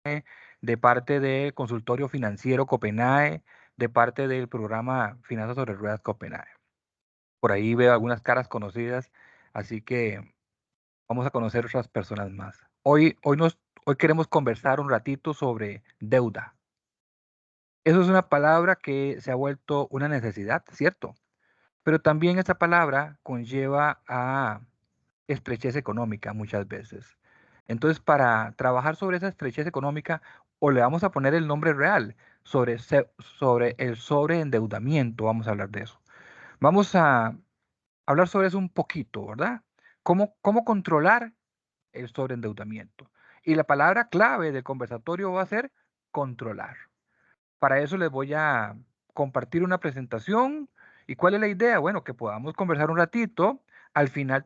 de parte del consultorio financiero Copenhague, de parte del programa Finanzas sobre Ruedas Copenhague. Por ahí veo algunas caras conocidas, así que vamos a conocer otras personas más. Hoy queremos conversar un ratito sobre deuda. Eso es una palabra que se ha vuelto una necesidad, ¿cierto? Pero también esa palabra conlleva a estrechez económica muchas veces. Entonces, para trabajar sobre esa estrechez económica, o le vamos a poner el nombre real, sobre el sobreendeudamiento, vamos a hablar de eso. Vamos a hablar sobre eso un poquito, ¿verdad? ¿Cómo controlar el sobreendeudamiento? Y la palabra clave del conversatorio va a ser controlar. Para eso les voy a compartir una presentación. ¿Y cuál es la idea? Bueno, que podamos conversar un ratito. Al final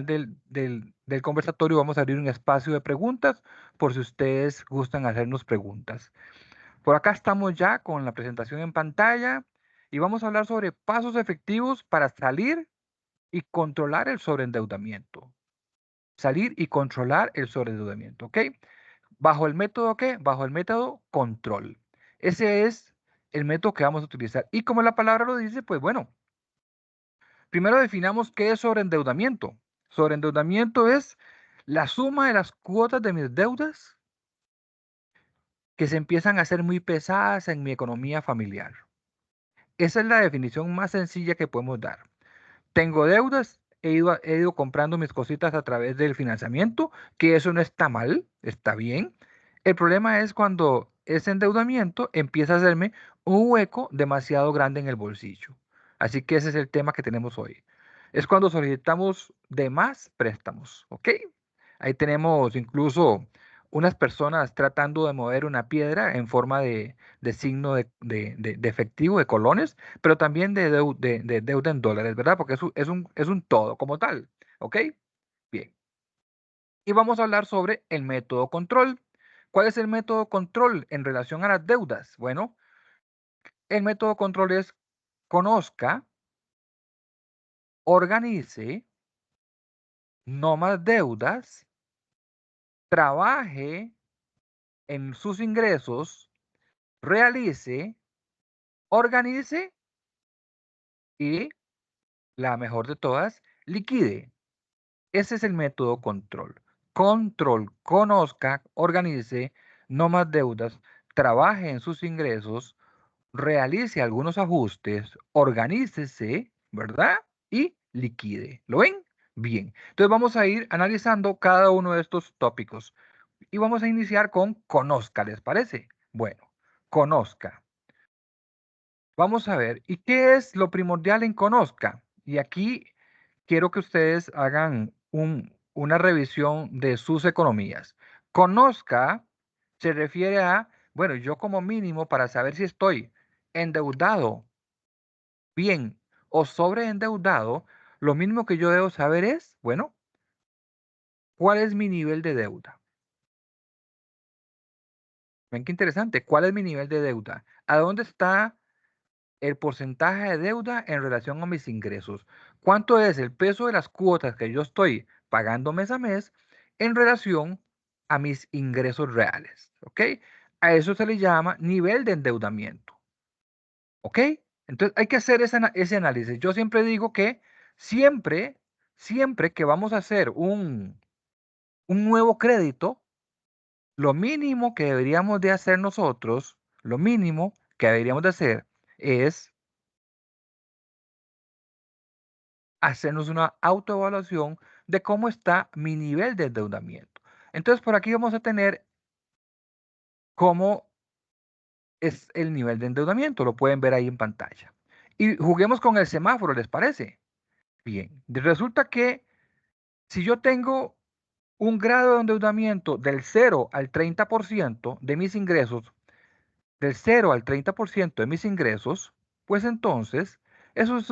del conversatorio vamos a abrir un espacio de preguntas por si ustedes gustan hacernos preguntas. Por acá estamos ya con la presentación en pantalla y vamos a hablar sobre pasos efectivos para salir y controlar el sobreendeudamiento. Salir y controlar el sobreendeudamiento, ¿ok? ¿Bajo el método qué? Bajo el método control. Ese es el método que vamos a utilizar. Y como la palabra lo dice, pues bueno, primero definamos qué es sobreendeudamiento. Sobreendeudamiento es la suma de las cuotas de mis deudas que se empiezan a hacer muy pesadas en mi economía familiar. Esa es la definición más sencilla que podemos dar. Tengo deudas, he ido comprando mis cositas a través del financiamiento, que eso no está mal, está bien. El problema es cuando ese endeudamiento empieza a hacerme un hueco demasiado grande en el bolsillo. Así que ese es el tema que tenemos hoy. Es cuando solicitamos de más préstamos, ¿ok? Ahí tenemos incluso unas personas tratando de mover una piedra en forma de signo de efectivo, de colones, pero también de deuda en dólares, ¿verdad? Porque es un todo como tal, ¿ok? Bien. Y vamos a hablar sobre el método control. ¿Cuál es el método control en relación a las deudas? Bueno, el método control es conozca, organice, no más deudas, trabaje en sus ingresos, realice, organice y, la mejor de todas, liquide. Ese es el método control. Control, conozca, organice, no más deudas, trabaje en sus ingresos, realice algunos ajustes, organícese, ¿verdad? Y liquide. ¿Lo ven? Bien. Entonces vamos a ir analizando cada uno de estos tópicos. Y vamos a iniciar con conozca, ¿les parece? Bueno, conozca. Vamos a ver, ¿y qué es lo primordial en conozca? Y aquí quiero que ustedes hagan una revisión de sus economías. Conozca se refiere a, bueno, yo como mínimo para saber si estoy endeudado bien o sobreendeudado, lo mínimo que yo debo saber es, bueno, ¿cuál es mi nivel de deuda? Ven qué interesante, ¿cuál es mi nivel de deuda? ¿A dónde está el porcentaje de deuda en relación a mis ingresos? ¿Cuánto es el peso de las cuotas que yo estoy pagando mes a mes en relación a mis ingresos reales? ¿Ok? A eso se le llama nivel de endeudamiento. ¿Ok? Entonces hay que hacer ese análisis. Yo siempre digo que siempre, siempre que vamos a hacer un nuevo crédito, lo mínimo que deberíamos de hacer nosotros, lo mínimo que deberíamos de hacer es hacernos una autoevaluación de cómo está mi nivel de endeudamiento. Entonces, por aquí vamos a tener cómo es el nivel de endeudamiento. Lo pueden ver ahí en pantalla. Y juguemos con el semáforo, ¿les parece? Bien. Resulta que si yo tengo un grado de endeudamiento del 0 al 30% de mis ingresos, del 0 al 30% de mis ingresos, pues entonces eso es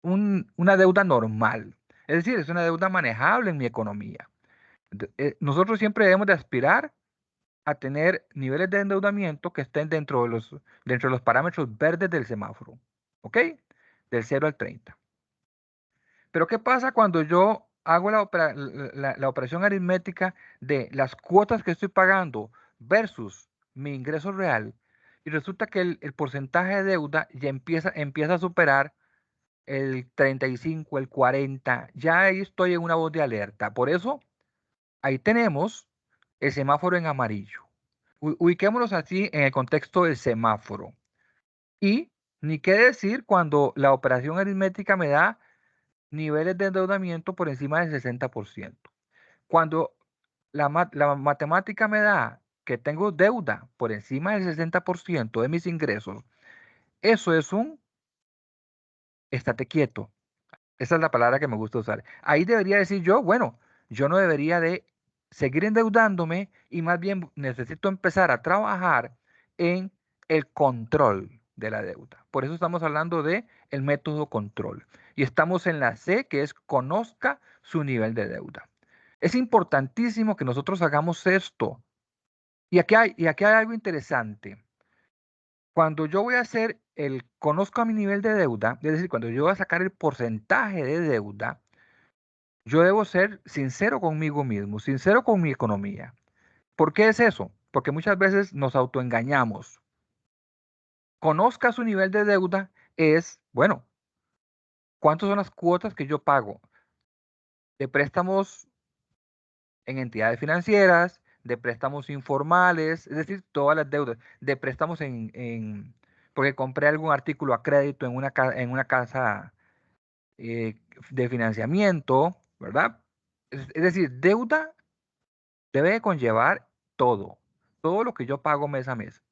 una deuda normal. Es decir, es una deuda manejable en mi economía. Nosotros siempre debemos de aspirar a tener niveles de endeudamiento que estén dentro de los parámetros verdes del semáforo. ¿Ok? Del 0 al 30. Pero ¿qué pasa cuando yo hago la operación aritmética de las cuotas que estoy pagando versus mi ingreso real, y resulta que el porcentaje de deuda ya empieza a superar el 35, el 40, ya ahí estoy en una voz de alerta. Por eso, ahí tenemos el semáforo en amarillo. Ubiquémonos así en el contexto del semáforo. Y ni qué decir cuando la operación aritmética me da niveles de endeudamiento por encima del 60%. Cuando la matemática me da que tengo deuda por encima del 60% de mis ingresos, eso es un estate quieto. Esa es la palabra que me gusta usar. Ahí debería decir yo, bueno, yo no debería de seguir endeudándome y más bien necesito empezar a trabajar en el control de la deuda. Por eso estamos hablando de el método control. Y estamos en la C, que es conozca su nivel de deuda. Es importantísimo que nosotros hagamos esto. Y aquí hay algo interesante. Cuando yo voy a hacer el conozco a mi nivel de deuda, es decir, cuando yo voy a sacar el porcentaje de deuda, yo debo ser sincero conmigo mismo, sincero con mi economía. ¿Por qué es eso? Porque muchas veces nos autoengañamos. Conozca su nivel de deuda es, bueno, ¿cuántas son las cuotas que yo pago de préstamos en entidades financieras, de préstamos informales, es decir, todas las deudas, de préstamos porque compré algún artículo a crédito en una casa eh, de financiamiento, ¿verdad? Es decir, deuda debe conllevar todo lo que yo pago mes a mes.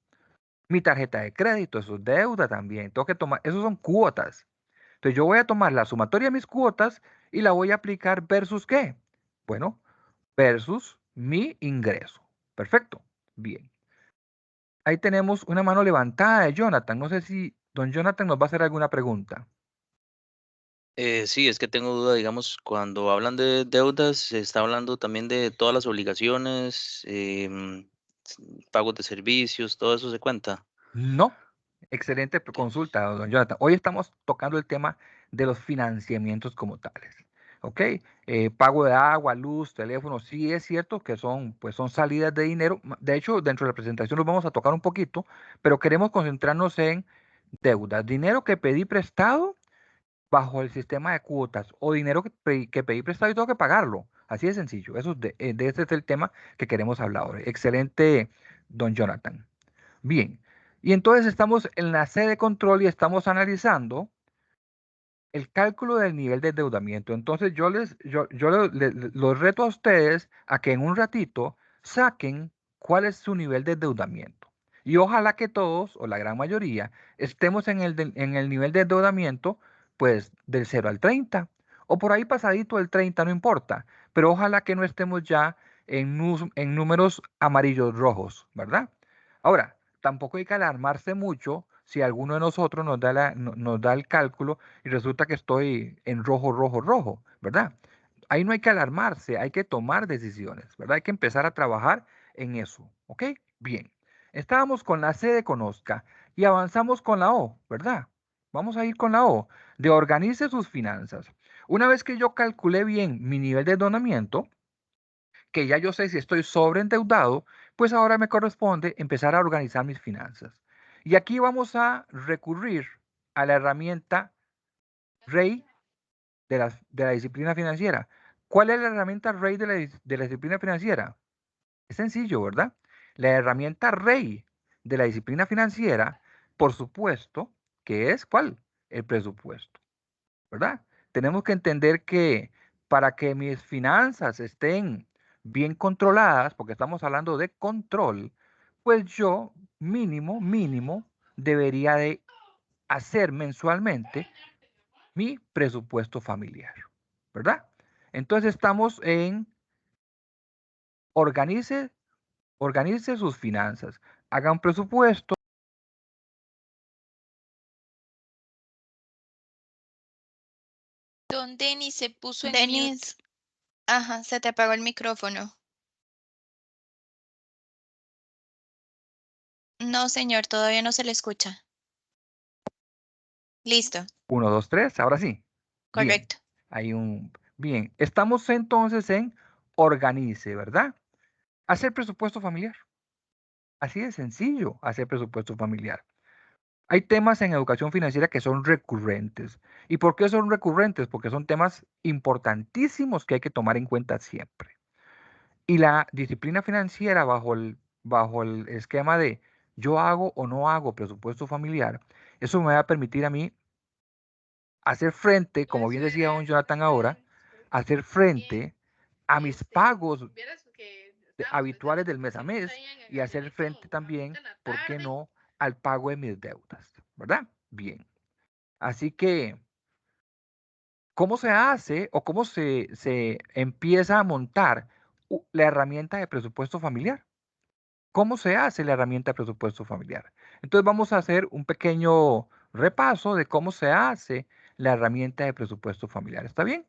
Mi tarjeta de crédito, eso es deuda también. Tengo que tomar, esos son cuotas. Entonces yo voy a tomar la sumatoria de mis cuotas y la voy a aplicar versus ¿qué? Bueno, versus mi ingreso. Perfecto. Bien. Ahí tenemos una mano levantada de Jonathan. No sé si don Jonathan nos va a hacer alguna pregunta. Sí, es que tengo duda, digamos, cuando hablan de deudas, se está hablando también de todas las obligaciones, pagos de servicios, todo eso se cuenta. No. Excelente Ya. consulta, don Jonathan. Hoy estamos tocando el tema de los financiamientos como tales. ¿Ok? Pago de agua, luz, teléfono, sí es cierto que son salidas de dinero. De hecho, dentro de la presentación los vamos a tocar un poquito, pero queremos concentrarnos en deudas. Dinero que pedí prestado bajo el sistema de cuotas o dinero que pedí prestado y tengo que pagarlo. Así de sencillo. De ese es el tema que queremos hablar ahora. Excelente, don Jonathan. Bien, y entonces estamos en la C de control y estamos analizando el cálculo del nivel de endeudamiento. Entonces los reto a ustedes a que en un ratito saquen cuál es su nivel de endeudamiento. Y ojalá que todos, o la gran mayoría, estemos en el nivel de endeudamiento, pues del 0 al 30, o por ahí pasadito el 30, no importa, pero ojalá que no estemos ya en números amarillos rojos, ¿verdad? Ahora, tampoco hay que alarmarse mucho si alguno de nosotros nos da el cálculo y resulta que estoy en rojo, rojo, rojo, ¿verdad? Ahí no hay que alarmarse, hay que tomar decisiones, ¿verdad? Hay que empezar a trabajar en eso, ¿ok? Bien, estábamos con la C de conozca y avanzamos con la O, ¿verdad? Vamos a ir con la O, de organice sus finanzas. Una vez que yo calculé bien mi nivel de endeudamiento, que ya yo sé si estoy sobreendeudado, pues ahora me corresponde empezar a organizar mis finanzas. Y aquí vamos a recurrir a la herramienta rey de la disciplina financiera. ¿Cuál es la herramienta rey de la disciplina financiera? Es sencillo, ¿verdad? La herramienta rey de la disciplina financiera, por supuesto, que es ¿cuál? El presupuesto, ¿verdad? Tenemos que entender que para que mis finanzas estén bien controladas, porque estamos hablando de control, pues yo mínimo, mínimo, debería de hacer mensualmente mi presupuesto familiar, ¿verdad? Entonces estamos en organice, organice sus finanzas, haga un presupuesto. Don Denis se puso en mute. Denis, ajá, se te apagó el micrófono. No, señor, todavía no se le escucha. Listo, 1, 2, 3, ahora sí. Bien, correcto. hay un... Bien, estamos entonces en organice, ¿verdad? Hacer presupuesto familiar. Así de sencillo, hacer presupuesto familiar. Hay temas en educación financiera que son recurrentes. ¿Y por qué son recurrentes? Porque son temas importantísimos que hay que tomar en cuenta siempre. Y la disciplina financiera bajo el esquema de yo hago o no hago presupuesto familiar, eso me va a permitir a mí hacer frente, como bien decía don Jonathan ahora, hacer frente a mis pagos habituales del mes a mes y hacer frente también, ¿por qué no?, al pago de mis deudas, ¿verdad? Bien. Así que, ¿cómo se hace o cómo se empieza a montar la herramienta de presupuesto familiar? ¿Cómo se hace la herramienta de presupuesto familiar? Entonces vamos a hacer un pequeño repaso de cómo se hace la herramienta de presupuesto familiar. ¿Está bien?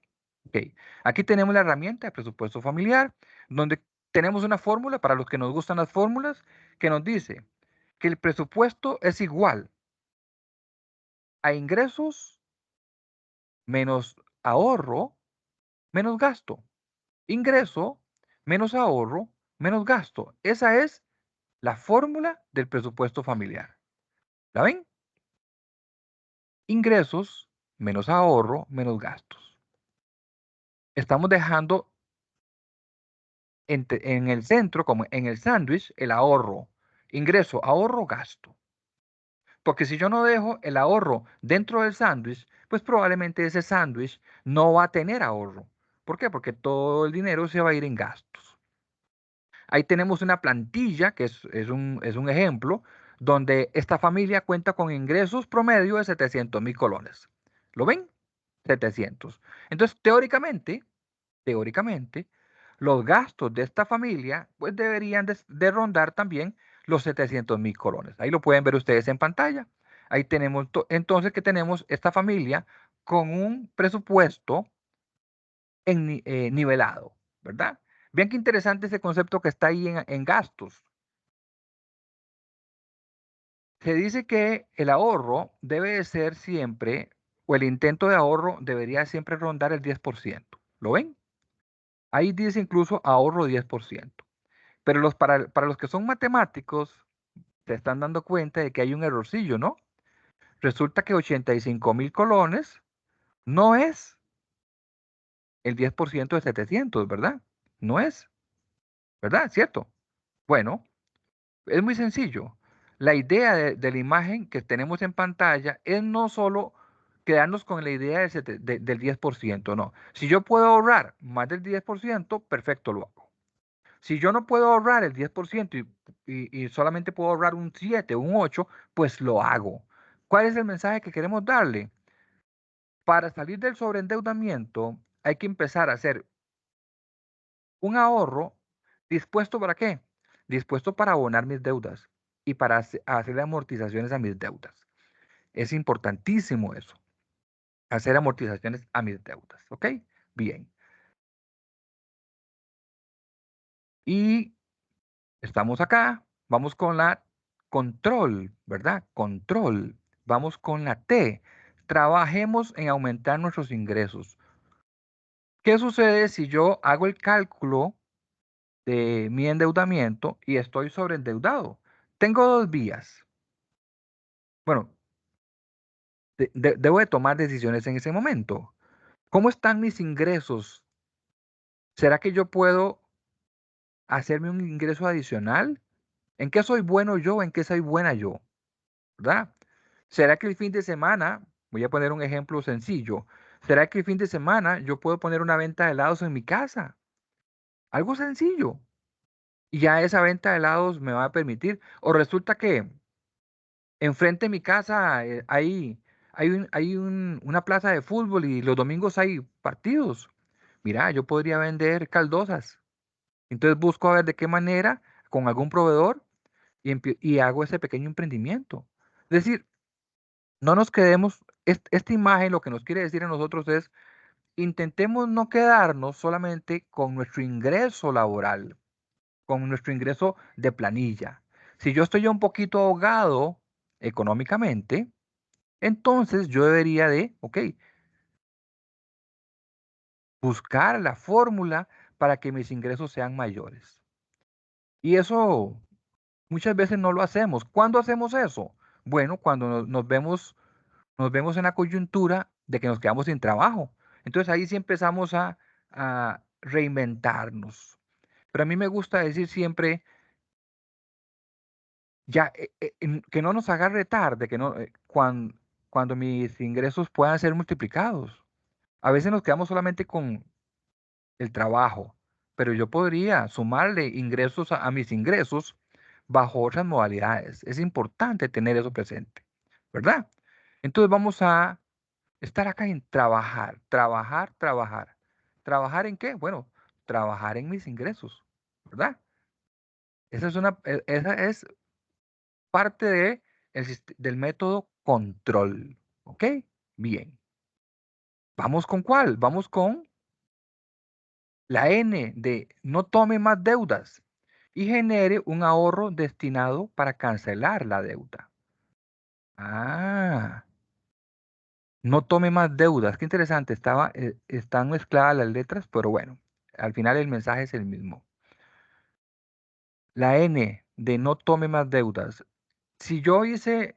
Ok. Aquí tenemos la herramienta de presupuesto familiar, donde tenemos una fórmula para los que nos gustan las fórmulas, que nos dice que el presupuesto es igual a ingresos menos ahorro menos gasto. Ingreso menos ahorro menos gasto. Esa es la fórmula del presupuesto familiar. ¿La ven? Ingresos menos ahorro menos gastos. Estamos dejando en el centro, como en el sándwich, el ahorro. Ingreso, ahorro, gasto. Porque si yo no dejo el ahorro dentro del sándwich, pues probablemente ese sándwich no va a tener ahorro. ¿Por qué? Porque todo el dinero se va a ir en gastos. Ahí tenemos una plantilla, que es un ejemplo, donde esta familia cuenta con ingresos promedio de 700,000 colones. ¿Lo ven? 700. Entonces, teóricamente, los gastos de esta familia pues deberían de rondar también los 700,000 colones. Ahí lo pueden ver ustedes en pantalla. Ahí tenemos, entonces que tenemos esta familia con un presupuesto nivelado, ¿verdad? Vean qué interesante ese concepto que está ahí en gastos. Se dice que el ahorro debe de ser siempre, o el intento de ahorro debería siempre rondar el 10%. ¿Lo ven? Ahí dice incluso ahorro 10%. Pero para los que son matemáticos, se están dando cuenta de que hay un errorcillo, ¿no? Resulta que 85,000 colones no es el 10% de 700, ¿verdad? No es, ¿verdad? ¿Cierto? Bueno, es muy sencillo. La idea de la imagen que tenemos en pantalla es no solo quedarnos con la idea del 10%, no. Si yo puedo ahorrar más del 10%, perfecto, lo hago. Si yo no puedo ahorrar el 10% y solamente puedo ahorrar un 7, un 8, pues lo hago. ¿Cuál es el mensaje que queremos darle? Para salir del sobreendeudamiento hay que empezar a hacer un ahorro dispuesto para qué? Dispuesto para abonar mis deudas y para hacer amortizaciones a mis deudas. Es importantísimo eso, hacer amortizaciones a mis deudas, ¿ok? Bien. Y estamos acá, vamos con la control, ¿verdad? Control. Vamos con la T. Trabajemos en aumentar nuestros ingresos. ¿Qué sucede si yo hago el cálculo de mi endeudamiento y estoy sobreendeudado? Tengo dos vías. Bueno, debo de tomar decisiones en ese momento. ¿Cómo están mis ingresos? ¿Será que yo puedo hacerme un ingreso adicional? ¿En qué soy bueno yo? ¿En qué soy buena yo? ¿Verdad? ¿Será que el fin de semana, voy a poner un ejemplo sencillo, será que el fin de semana yo puedo poner una venta de helados en mi casa? Algo sencillo. Y ya esa venta de helados me va a permitir, o resulta que enfrente de mi casa hay una plaza de fútbol y los domingos hay partidos. Mira, yo podría vender caldosas. Entonces busco a ver de qué manera, con algún proveedor, y hago ese pequeño emprendimiento. Es decir, no nos quedemos, esta imagen lo que nos quiere decir a nosotros es, intentemos no quedarnos solamente con nuestro ingreso laboral, con nuestro ingreso de planilla. Si yo estoy ya un poquito ahogado económicamente, entonces yo debería de, ok, buscar la fórmula para que mis ingresos sean mayores. Y eso muchas veces no lo hacemos. ¿Cuándo hacemos eso? Bueno, cuando nos vemos en la coyuntura de que nos quedamos sin trabajo. Entonces ahí sí empezamos a reinventarnos. Pero a mí me gusta decir siempre, ya, que no nos agarre tarde, que no, cuando mis ingresos puedan ser multiplicados. A veces nos quedamos solamente con el trabajo, pero yo podría sumarle ingresos a mis ingresos bajo otras modalidades. Es importante tener eso presente, ¿verdad? Entonces vamos a estar acá en trabajar, trabajar, trabajar. ¿Trabajar en qué? Bueno, trabajar en mis ingresos, ¿verdad? Esa es parte del método control, ¿ok? Bien. ¿Vamos con cuál? Vamos con la N de no tome más deudas y genere un ahorro destinado para cancelar la deuda. Ah, no tome más deudas. Qué interesante. Están mezcladas las letras, pero bueno, al final el mensaje es el mismo. La N de no tome más deudas. Si yo hice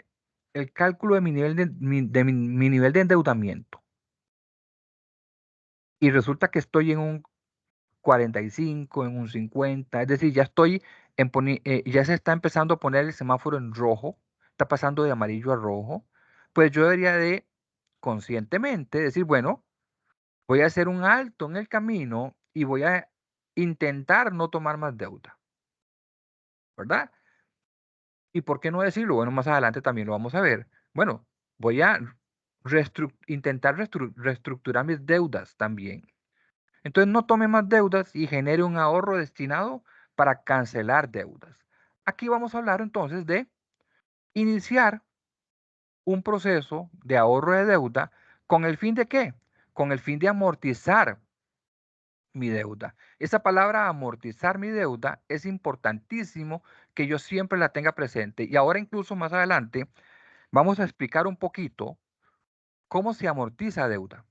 el cálculo de mi nivel mi nivel de endeudamiento y resulta que estoy en un 45, en un 50, es decir, ya se está empezando a poner el semáforo en rojo, está pasando de amarillo a rojo, pues yo debería de conscientemente decir, bueno, voy a hacer un alto en el camino y voy a intentar no tomar más deuda, ¿verdad? ¿Y por qué no decirlo? Bueno, más adelante también lo vamos a ver. Bueno, voy a intentar reestructurar mis deudas también. Entonces no tome más deudas y genere un ahorro destinado para cancelar deudas. Aquí vamos a hablar entonces de iniciar un proceso de ahorro de deuda con el fin de qué? Con el fin de amortizar mi deuda. Esa palabra amortizar mi deuda es importantísimo que yo siempre la tenga presente. Y ahora incluso más adelante vamos a explicar un poquito cómo se amortiza deuda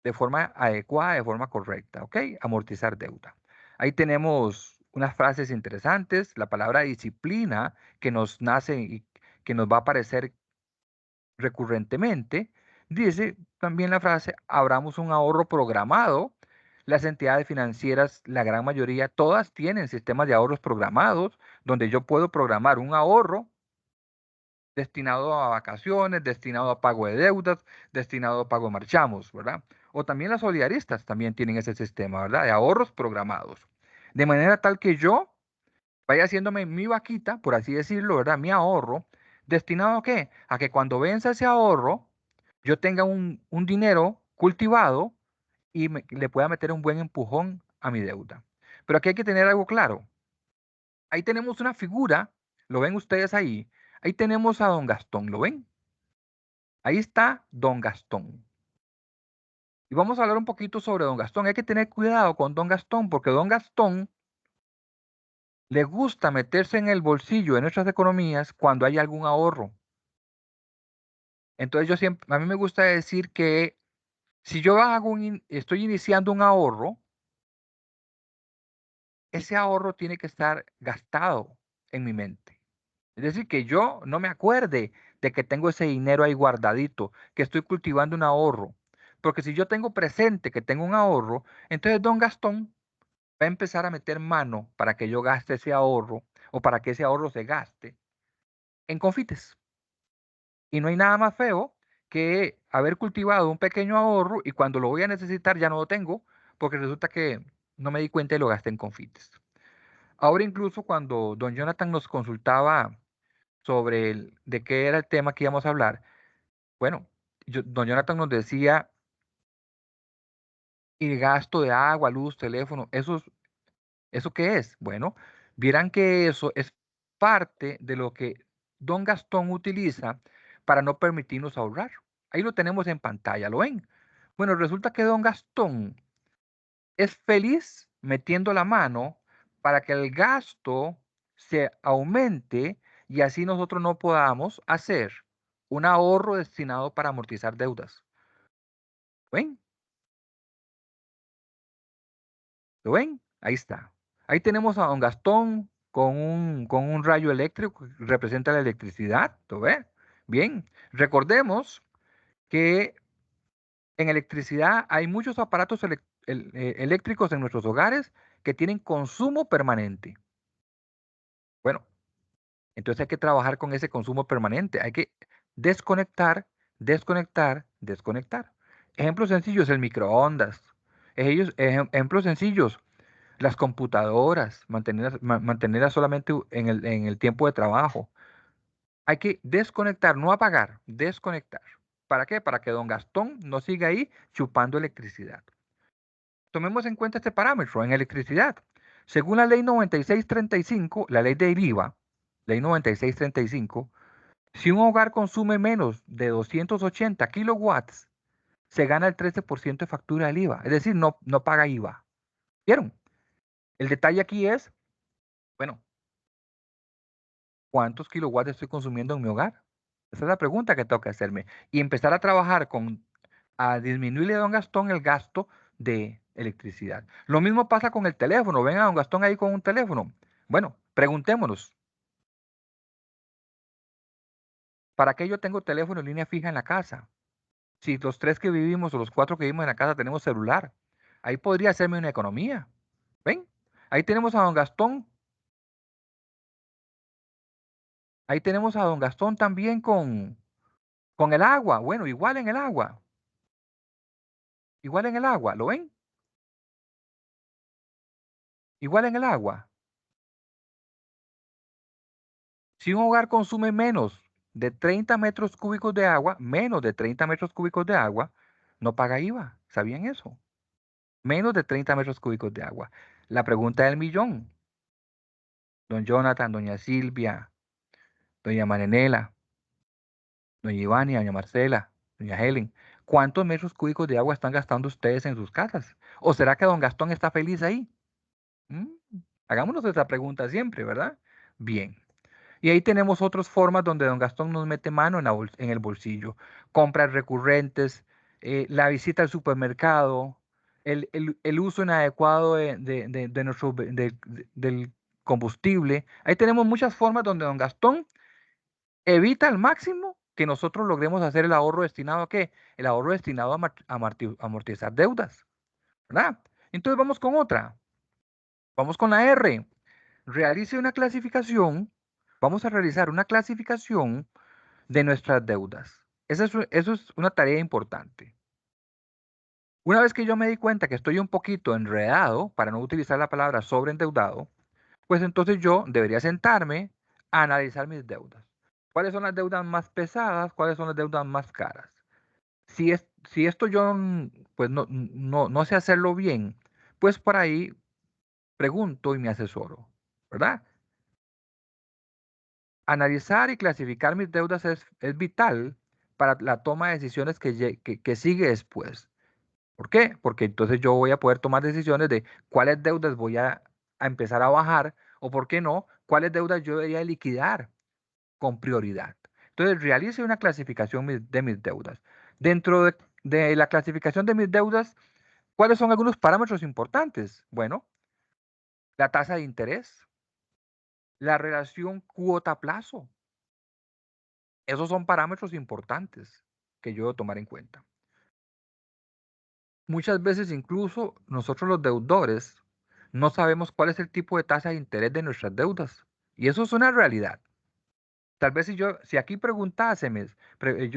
de forma adecuada, de forma correcta, ¿ok? Amortizar deuda. Ahí tenemos unas frases interesantes, la palabra disciplina que nos nace y que nos va a aparecer recurrentemente. Dice también la frase, abramos un ahorro programado. Las entidades financieras, la gran mayoría, todas tienen sistemas de ahorros programados, donde yo puedo programar un ahorro destinado a vacaciones, destinado a pago de deudas, destinado a pago de marchamos, ¿verdad? O también las solidaristas también tienen ese sistema, ¿verdad? De ahorros programados. De manera tal que yo vaya haciéndome mi vaquita, por así decirlo, ¿verdad? Mi ahorro, destinado a qué? A que cuando venza ese ahorro, yo tenga un dinero cultivado y le pueda meter un buen empujón a mi deuda. Pero aquí hay que tener algo claro. Ahí tenemos una figura, lo ven ustedes ahí. Ahí tenemos a don Gastón, ¿lo ven? Ahí está don Gastón. Y vamos a hablar un poquito sobre don Gastón. Hay que tener cuidado con don Gastón porque don Gastón le gusta meterse en el bolsillo de nuestras economías cuando hay algún ahorro. Entonces a mí me gusta decir que si yo estoy iniciando un ahorro, ese ahorro tiene que estar gastado en mi mente. Es decir, que yo no me acuerde de que tengo ese dinero ahí guardadito, que estoy cultivando un ahorro. Porque si yo tengo presente que tengo un ahorro, entonces don Gastón va a empezar a meter mano para que yo gaste ese ahorro o para que ese ahorro se gaste en confites. Y no hay nada más feo que haber cultivado un pequeño ahorro y cuando lo voy a necesitar ya no lo tengo porque resulta que no me di cuenta y lo gasté en confites. Ahora incluso cuando don Jonathan nos consultaba sobre de qué era el tema que íbamos a hablar, bueno, don Jonathan nos decía, el gasto de agua, luz, teléfono, ¿eso qué es? Bueno, vieran que eso es parte de lo que don Gastón utiliza para no permitirnos ahorrar. Ahí lo tenemos en pantalla, ¿lo ven? Bueno, resulta que don Gastón es feliz metiendo la mano para que el gasto se aumente y así nosotros no podamos hacer un ahorro destinado para amortizar deudas. ¿Ven? ¿Lo ven? Ahí está. Ahí tenemos a don Gastón con un rayo eléctrico que representa la electricidad. ¿Lo ve? Bien. Recordemos que en electricidad hay muchos aparatos eléctricos en nuestros hogares que tienen consumo permanente. Bueno, entonces hay que trabajar con ese consumo permanente. Hay que desconectar, desconectar, desconectar. Ejemplos sencillos, el microondas. Ejemplos sencillos, las computadoras, mantenerlas solamente en el tiempo de trabajo. Hay que desconectar, no apagar, desconectar. ¿Para qué? Para que don Gastón no siga ahí chupando electricidad. Tomemos en cuenta este parámetro en electricidad. Según la ley 9635, la ley del IVA, ley 9635, si un hogar consume menos de 280 kilowatts, se gana el 13% de factura del IVA. Es decir, no paga IVA. ¿Vieron? El detalle aquí es, bueno, ¿cuántos kilowatts estoy consumiendo en mi hogar? Esa es la pregunta que tengo que hacerme. Y empezar a trabajar a disminuirle a don Gastón el gasto de electricidad. Lo mismo pasa con el teléfono. Ven a don Gastón ahí con un teléfono. Bueno, preguntémonos, ¿para qué yo tengo teléfono en línea fija en la casa? Si los 3 que vivimos o los 4 que vivimos en la casa tenemos celular, ahí podría hacerme una economía. ¿Ven? Ahí tenemos a don Gastón. Ahí tenemos a don Gastón también con el agua. Bueno, igual en el agua. Igual en el agua. ¿Lo ven? Igual en el agua. Si un hogar consume menos de 30 metros cúbicos de agua, menos de 30 metros cúbicos de agua, no paga IVA. ¿Sabían eso? Menos de 30 metros cúbicos de agua. La pregunta del millón. Don Jonathan, doña Silvia, doña Marinela, doña Ivania, doña Marcela, doña Helen, ¿cuántos metros cúbicos de agua están gastando ustedes en sus casas? ¿O será que don Gastón está feliz ahí? ¿Mm? Hagámonos esa pregunta siempre, ¿verdad? Bien. Y ahí tenemos otras formas donde don Gastón nos mete mano en el bolsillo. Compras recurrentes, la visita al supermercado, el uso inadecuado del combustible. Ahí tenemos muchas formas donde don Gastón evita al máximo que nosotros logremos hacer el ahorro destinado a qué? El ahorro destinado a amortizar deudas, ¿verdad? Entonces vamos con otra. Vamos con la R. Realice una clasificación. Vamos a realizar una clasificación de nuestras deudas. Eso es una tarea importante. Una vez que yo me di cuenta que estoy un poquito enredado, para no utilizar la palabra sobreendeudado, pues entonces yo debería sentarme a analizar mis deudas. ¿Cuáles son las deudas más pesadas? ¿Cuáles son las deudas más caras? Si esto yo pues no sé hacerlo bien, pues por ahí pregunto y me asesoro, ¿verdad? Analizar y clasificar mis deudas es vital para la toma de decisiones que sigue después. ¿Por qué? Porque entonces yo voy a poder tomar decisiones de cuáles deudas voy a empezar a bajar o, por qué no, cuáles deudas yo debería liquidar con prioridad. Entonces, realice una clasificación de mis deudas. Dentro de la clasificación de mis deudas, ¿cuáles son algunos parámetros importantes? Bueno, la tasa de interés, la relación cuota-plazo. Esos son parámetros importantes que yo debo tomar en cuenta. Muchas veces incluso nosotros los deudores no sabemos cuál es el tipo de tasa de interés de nuestras deudas. Y eso es una realidad. Tal vez si aquí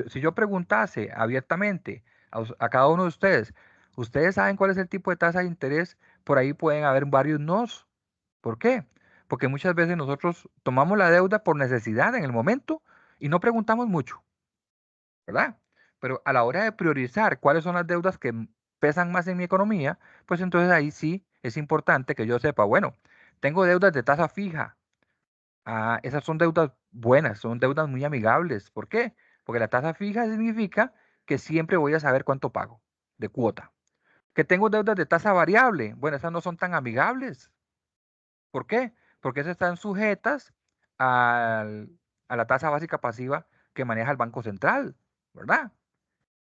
si yo preguntase abiertamente a cada uno de ustedes, ¿ustedes saben cuál es el tipo de tasa de interés? Por ahí pueden haber varios nos. ¿Por qué? Porque muchas veces nosotros tomamos la deuda por necesidad en el momento y no preguntamos mucho, ¿verdad? Pero a la hora de priorizar cuáles son las deudas que pesan más en mi economía, pues entonces ahí sí es importante que yo sepa, bueno, tengo deudas de tasa fija. Ah, esas son deudas buenas, son deudas muy amigables. ¿Por qué? Porque la tasa fija significa que siempre voy a saber cuánto pago de cuota. Que tengo deudas de tasa variable. Bueno, esas no son tan amigables. ¿Por qué? Porque esas están sujetas al- a la tasa básica pasiva que maneja el Banco Central, ¿verdad?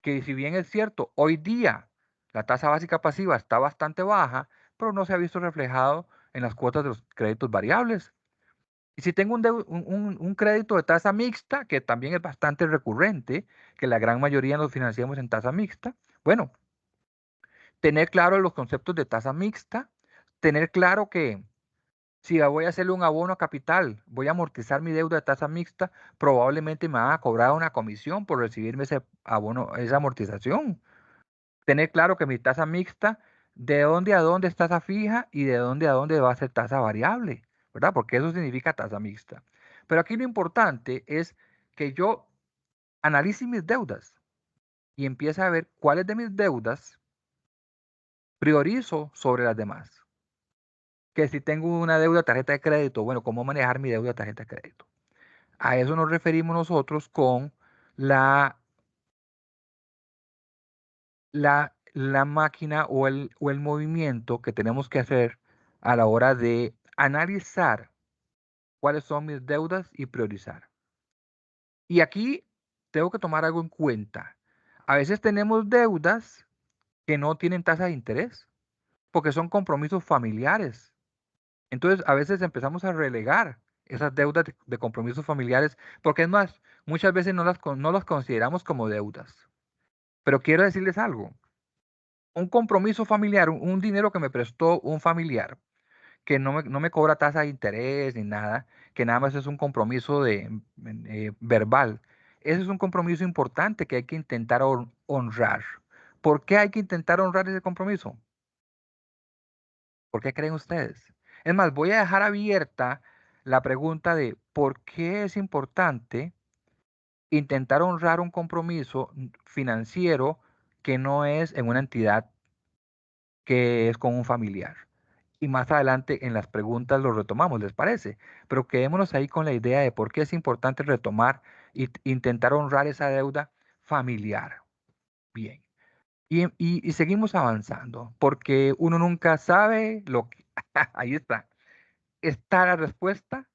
Que si bien es cierto, hoy día la tasa básica pasiva está bastante baja, pero no se ha visto reflejado en las cuotas de los créditos variables. Y si tengo un crédito de tasa mixta, que también es bastante recurrente, que la gran mayoría nos financiamos en tasa mixta, bueno, tener claro los conceptos de tasa mixta, tener claro que si voy a hacerle un abono a capital, voy a amortizar mi deuda de tasa mixta, probablemente me van a cobrar una comisión por recibirme ese abono, esa amortización. Tener claro que mi tasa mixta, de dónde a dónde es tasa fija y de dónde a dónde va a ser tasa variable, ¿verdad? Porque eso significa tasa mixta. Pero aquí lo importante es que yo analice mis deudas y empiece a ver cuáles de mis deudas priorizo sobre las demás. Que si tengo una deuda de tarjeta de crédito, bueno, ¿cómo manejar mi deuda de tarjeta de crédito? A eso nos referimos nosotros con la, la máquina o el movimiento que tenemos que hacer a la hora de analizar cuáles son mis deudas y priorizar. Y aquí tengo que tomar algo en cuenta. A veces tenemos deudas que no tienen tasa de interés porque son compromisos familiares. Entonces, a veces empezamos a relegar esas deudas de compromisos familiares, porque es más, muchas veces no las consideramos como deudas. Pero quiero decirles algo, un compromiso familiar, un dinero que me prestó un familiar, que no me cobra tasa de interés ni nada, que nada más es un compromiso verbal. Ese es un compromiso importante que hay que intentar honrar. ¿Por qué hay que intentar honrar ese compromiso? ¿Por qué creen ustedes? Es más, voy a dejar abierta la pregunta de por qué es importante intentar honrar un compromiso financiero que no es en una entidad que es con un familiar. Y más adelante en las preguntas lo retomamos, ¿les parece? Pero quedémonos ahí con la idea de por qué es importante retomar e intentar honrar esa deuda familiar. Bien. Y seguimos avanzando, porque uno nunca sabe lo que... Ahí está. Está la respuesta.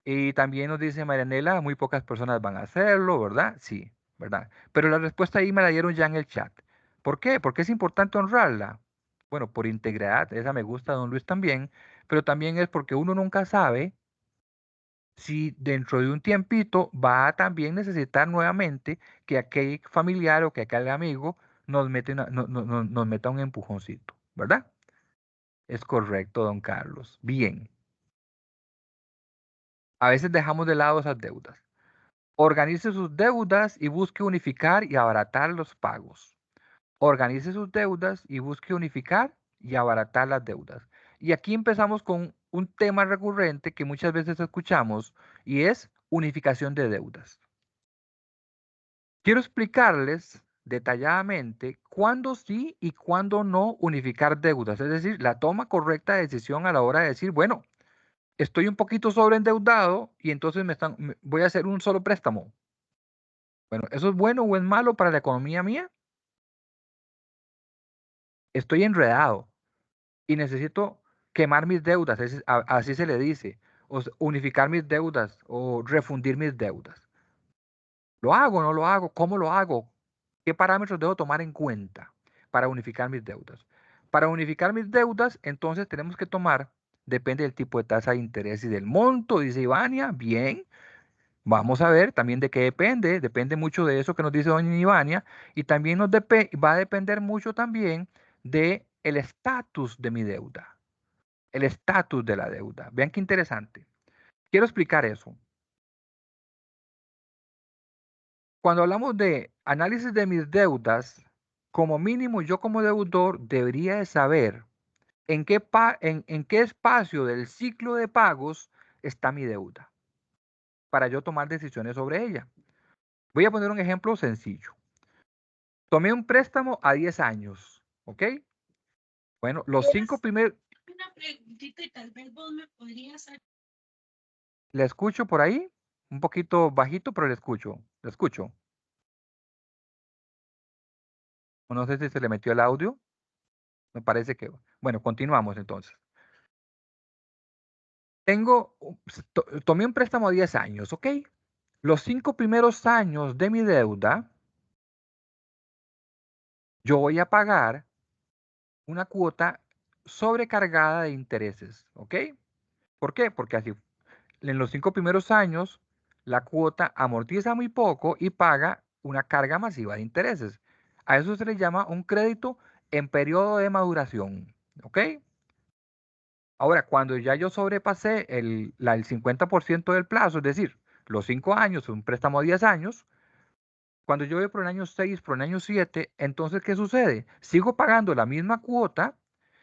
Y también nos dice Marianela, muy pocas personas van a hacerlo, ¿verdad? Sí, ¿verdad? Pero la respuesta ahí me la dieron ya en el chat. ¿Por qué? Porque es importante honrarla. Bueno, por integridad, esa me gusta, don Luis también, pero también es porque uno nunca sabe si dentro de un tiempito va a también necesitar nuevamente que aquel familiar o que aquel amigo nos meta un empujoncito, ¿verdad? Es correcto, don Carlos. Bien. A veces dejamos de lado esas deudas. Organice sus deudas y busque unificar y abaratar los pagos. Organice sus deudas y busque unificar y abaratar las deudas. Y aquí empezamos con un tema recurrente que muchas veces escuchamos y es unificación de deudas. Quiero explicarles detalladamente cuándo sí y cuándo no unificar deudas, es decir, la toma correcta de decisión a la hora de decir, bueno, estoy un poquito sobreendeudado y entonces voy a hacer un solo préstamo. Bueno, ¿eso es bueno o es malo para la economía mía? Estoy enredado y necesito quemar mis deudas, así se le dice, unificar mis deudas o refundir mis deudas. ¿Lo hago o no lo hago? ¿Cómo lo hago? ¿Qué parámetros debo tomar en cuenta para unificar mis deudas? Para unificar mis deudas, entonces tenemos que tomar, depende del tipo de tasa de interés y del monto, dice Ivania, bien. Vamos a ver también de qué depende, depende mucho de eso que nos dice doña Ivania, y también va a depender mucho también de el estatus de mi deuda, el estatus de la deuda. Vean qué interesante. Quiero explicar eso. Cuando hablamos de análisis de mis deudas, como mínimo yo como deudor debería de saber en qué espacio del ciclo de pagos está mi deuda para yo tomar decisiones sobre ella. Voy a poner un ejemplo sencillo. Tomé un préstamo a 10 años, ¿ok? Bueno, los 5 primeros... Una preguntita y tal vez vos me podrías... ¿Le escucho por ahí? Un poquito bajito, pero le escucho. ¿Le escucho? O no sé si se le metió el audio. Me parece que... Bueno, continuamos entonces. Tomé un préstamo a 10 años, ¿ok? Los 5 primeros años de mi deuda, yo voy a pagar una cuota sobrecargada de intereses, ¿ok? ¿Por qué? Porque así en los 5 primeros años la cuota amortiza muy poco y paga una carga masiva de intereses. A eso se le llama un crédito en periodo de maduración, ¿ok? Ahora, cuando ya yo sobrepasé el 50% del plazo, es decir, los 5 años, un préstamo de 10 años, cuando yo voy por el año 6, por el año 7, entonces, ¿qué sucede? Sigo pagando la misma cuota,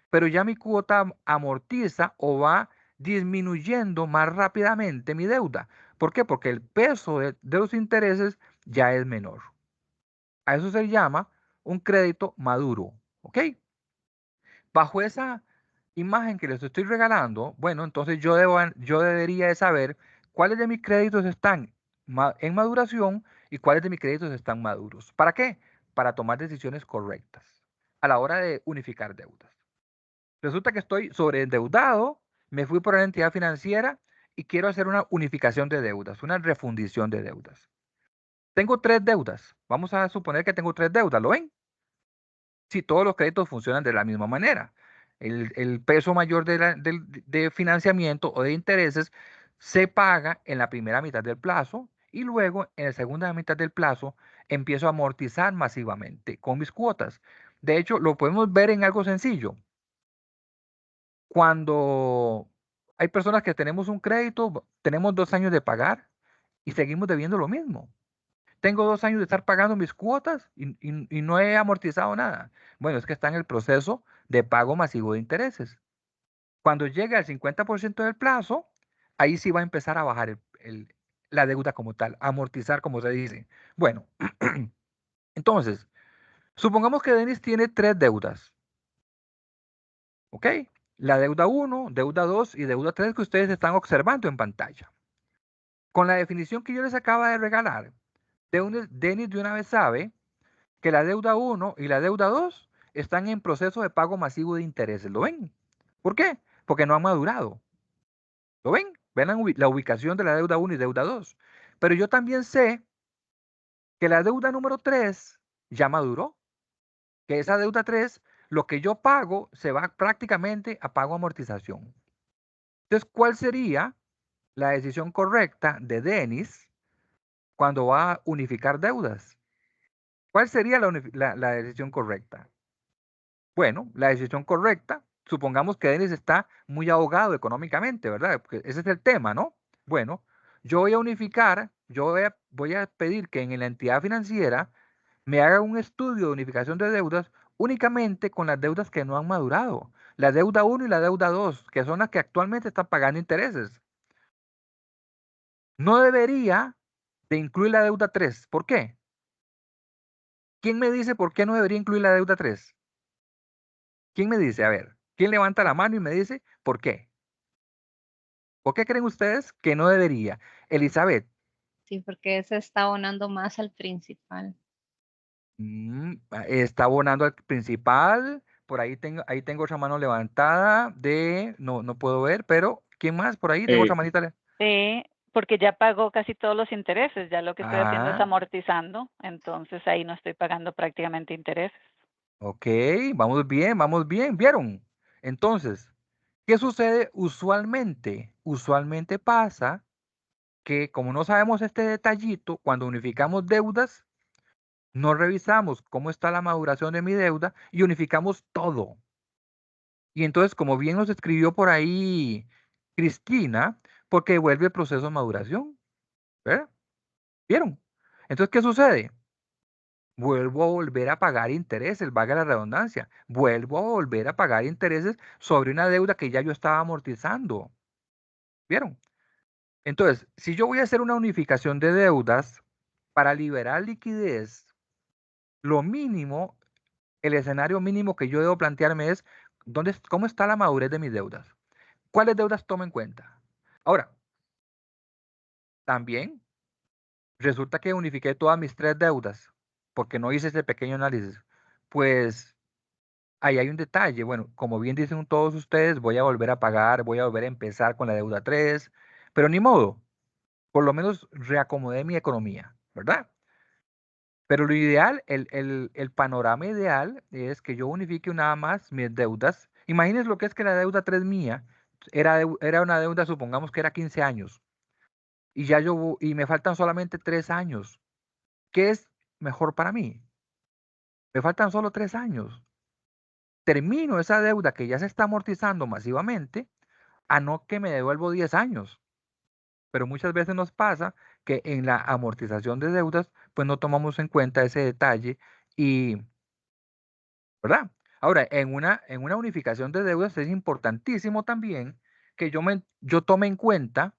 pero ya mi cuota amortiza o va disminuyendo más rápidamente mi deuda. ¿Por qué? Porque el peso de los intereses ya es menor. A eso se llama un crédito maduro, ¿ok? Bajo esa imagen que les estoy regalando, bueno, entonces yo debería de saber cuáles de mis créditos están en maduración y cuáles de mis créditos están maduros. ¿Para qué? Para tomar decisiones correctas a la hora de unificar deudas. Resulta que estoy sobreendeudado, me fui por la entidad financiera y quiero hacer una unificación de deudas, una refundición de deudas. Tengo 3 deudas. Vamos a suponer que tengo 3 deudas, ¿lo ven? Si todos los créditos funcionan de la misma manera. El peso mayor de financiamiento o de intereses se paga en la primera mitad del plazo y luego en la segunda mitad del plazo empiezo a amortizar masivamente con mis cuotas. De hecho, lo podemos ver en algo sencillo. Cuando hay personas que tenemos un crédito, tenemos 2 años de pagar y seguimos debiendo lo mismo. Tengo 2 años de estar pagando mis cuotas y no he amortizado nada. Bueno, es que está en el proceso de pago masivo de intereses. Cuando llegue al 50% del plazo, ahí sí va a empezar a bajar la deuda como tal, a amortizar como se dice. Bueno, entonces, supongamos que Denis tiene 3 deudas, ¿ok? La deuda 1, deuda 2 y deuda 3 que ustedes están observando en pantalla. Con la definición que yo les acabo de regalar, Denis de una vez sabe que la deuda 1 y la deuda 2 están en proceso de pago masivo de intereses. ¿Lo ven? ¿Por qué? Porque no han madurado. ¿Lo ven? Ven la ubicación de la deuda 1 y deuda 2. Pero yo también sé que la deuda número 3 ya maduró. Que esa deuda 3, lo que yo pago se va prácticamente a pago amortización. Entonces, ¿cuál sería la decisión correcta de Denis cuando va a unificar deudas? ¿Cuál sería la decisión correcta? Bueno, la decisión correcta, supongamos que Denis está muy ahogado económicamente, ¿verdad? Porque ese es el tema, ¿no? Bueno, yo voy a unificar, voy a pedir que en la entidad financiera me haga un estudio de unificación de deudas únicamente con las deudas que no han madurado. La deuda 1 y la deuda 2, que son las que actualmente están pagando intereses. No debería de incluir la deuda 3. ¿Por qué? ¿Quién me dice por qué no debería incluir la deuda 3? ¿Quién me dice? A ver, ¿quién levanta la mano y me dice por qué? ¿Por qué creen ustedes que no debería? Elizabeth, Sí, porque se está abonando más al principal. está abonando al principal. Por ahí tengo otra mano levantada no puedo ver, pero ¿quién más? Por ahí tengo otra manita. Porque ya pagó casi todos los intereses, ya lo que estoy haciendo es Ah, amortizando, entonces ahí no estoy pagando prácticamente intereses. ok, vamos bien, ¿vieron? Entonces, ¿qué sucede usualmente? Usualmente pasa que como no sabemos este detallito, cuando unificamos deudas, no revisamos cómo está la maduración de mi deuda y unificamos todo. Y entonces, como bien nos escribió por ahí Cristina, porque vuelve el proceso de maduración. ¿Verdad? ¿Vieron? Entonces, ¿qué sucede? Vuelvo a volver a pagar intereses, valga la redundancia. Vuelvo a volver a pagar intereses sobre una deuda que ya yo estaba amortizando. ¿Vieron? Entonces, si yo voy a hacer una unificación de deudas para liberar liquidez, lo mínimo, el escenario mínimo que yo debo plantearme es cómo está la madurez de mis deudas. ¿Cuáles deudas tomo en cuenta? Ahora, también resulta que unifiqué todas mis 3 deudas porque no hice ese pequeño análisis. Pues ahí hay un detalle. Bueno, como bien dicen todos ustedes, voy a volver a pagar, voy a volver a empezar con la deuda 3, pero ni modo, por lo menos reacomodé mi economía, ¿verdad? Pero lo ideal, el panorama ideal es que yo unifique nada más mis deudas. Imagínense lo que es que la deuda 3 mía era una deuda, supongamos que era 15 años, y y me faltan solamente 3 años. ¿Qué es mejor para mí? Me faltan solo 3 años. Termino esa deuda que ya se está amortizando masivamente, a no que me devuelvo 10 años. Pero muchas veces nos pasa que en la amortización de deudas, pues no tomamos en cuenta ese detalle y, ¿verdad? Ahora, en una unificación de deudas es importantísimo también que yo tome en cuenta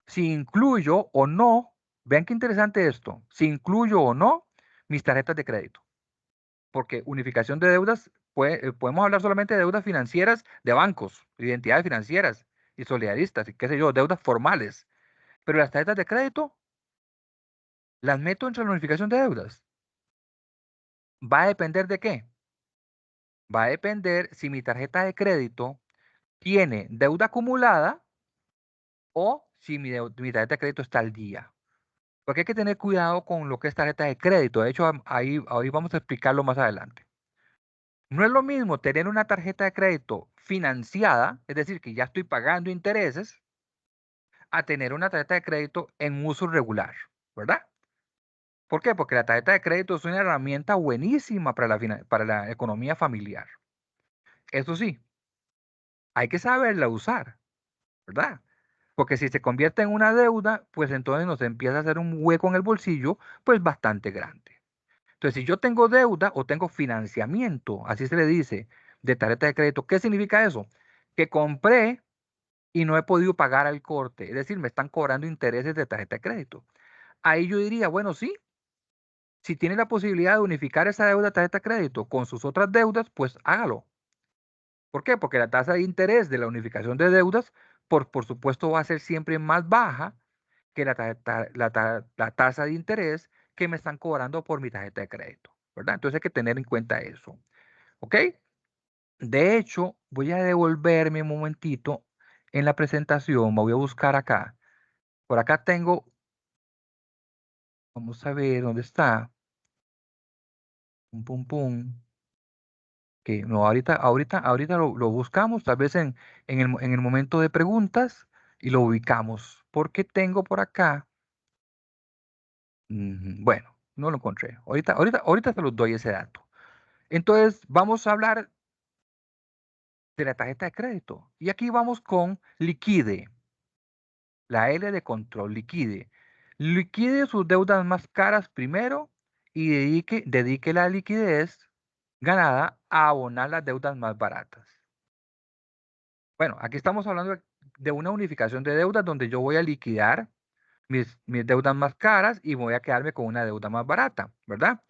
si incluyo o no, vean qué interesante esto, si incluyo o no mis tarjetas de crédito. Porque unificación de deudas, podemos hablar solamente de deudas financieras de bancos, de entidades financieras y solidaristas, y qué sé yo, deudas formales. Pero las tarjetas de crédito las meto entre la unificación de deudas. ¿Va a depender de qué? Va a depender si mi tarjeta de crédito tiene deuda acumulada o si mi tarjeta de crédito está al día. Porque hay que tener cuidado con lo que es tarjeta de crédito. De hecho, ahí vamos a explicarlo más adelante. No es lo mismo tener una tarjeta de crédito financiada, es decir, que ya estoy pagando intereses, a tener una tarjeta de crédito en uso regular, ¿verdad? ¿Por qué? Porque la tarjeta de crédito es una herramienta buenísima para la economía familiar. Eso sí, hay que saberla usar, ¿verdad? Porque si se convierte en una deuda, pues entonces nos empieza a hacer un hueco en el bolsillo, pues bastante grande. Entonces, si yo tengo deuda o tengo financiamiento, así se le dice, de tarjeta de crédito, ¿qué significa eso? Que compré y no he podido pagar al corte, es decir, me están cobrando intereses de tarjeta de crédito. Ahí yo diría, bueno, sí, si tiene la posibilidad de unificar esa deuda de tarjeta de crédito con sus otras deudas, pues hágalo. ¿Por qué? Porque la tasa de interés de la unificación de deudas, por supuesto, va a ser siempre más baja que la tasa de interés que me están cobrando por mi tarjeta de crédito, ¿verdad? Entonces hay que tener en cuenta eso, ¿ok? De hecho, voy a devolverme un momentito en la presentación, me voy a buscar acá. Por acá tengo, vamos a ver dónde está. Pum, pum, pum. Que no, ahorita lo buscamos, tal vez en el momento de preguntas y lo ubicamos. Porque tengo por acá. Bueno, no lo encontré. Ahorita se los doy ese dato. Entonces, vamos a hablar de la tarjeta de crédito. Y aquí vamos con liquide. La L de control, liquide. Liquide sus deudas más caras primero y dedique la liquidez ganada a abonar las deudas más baratas. Bueno, aquí estamos hablando de una unificación de deudas donde yo voy a liquidar mis deudas más caras y voy a quedarme con una deuda más barata, ¿verdad?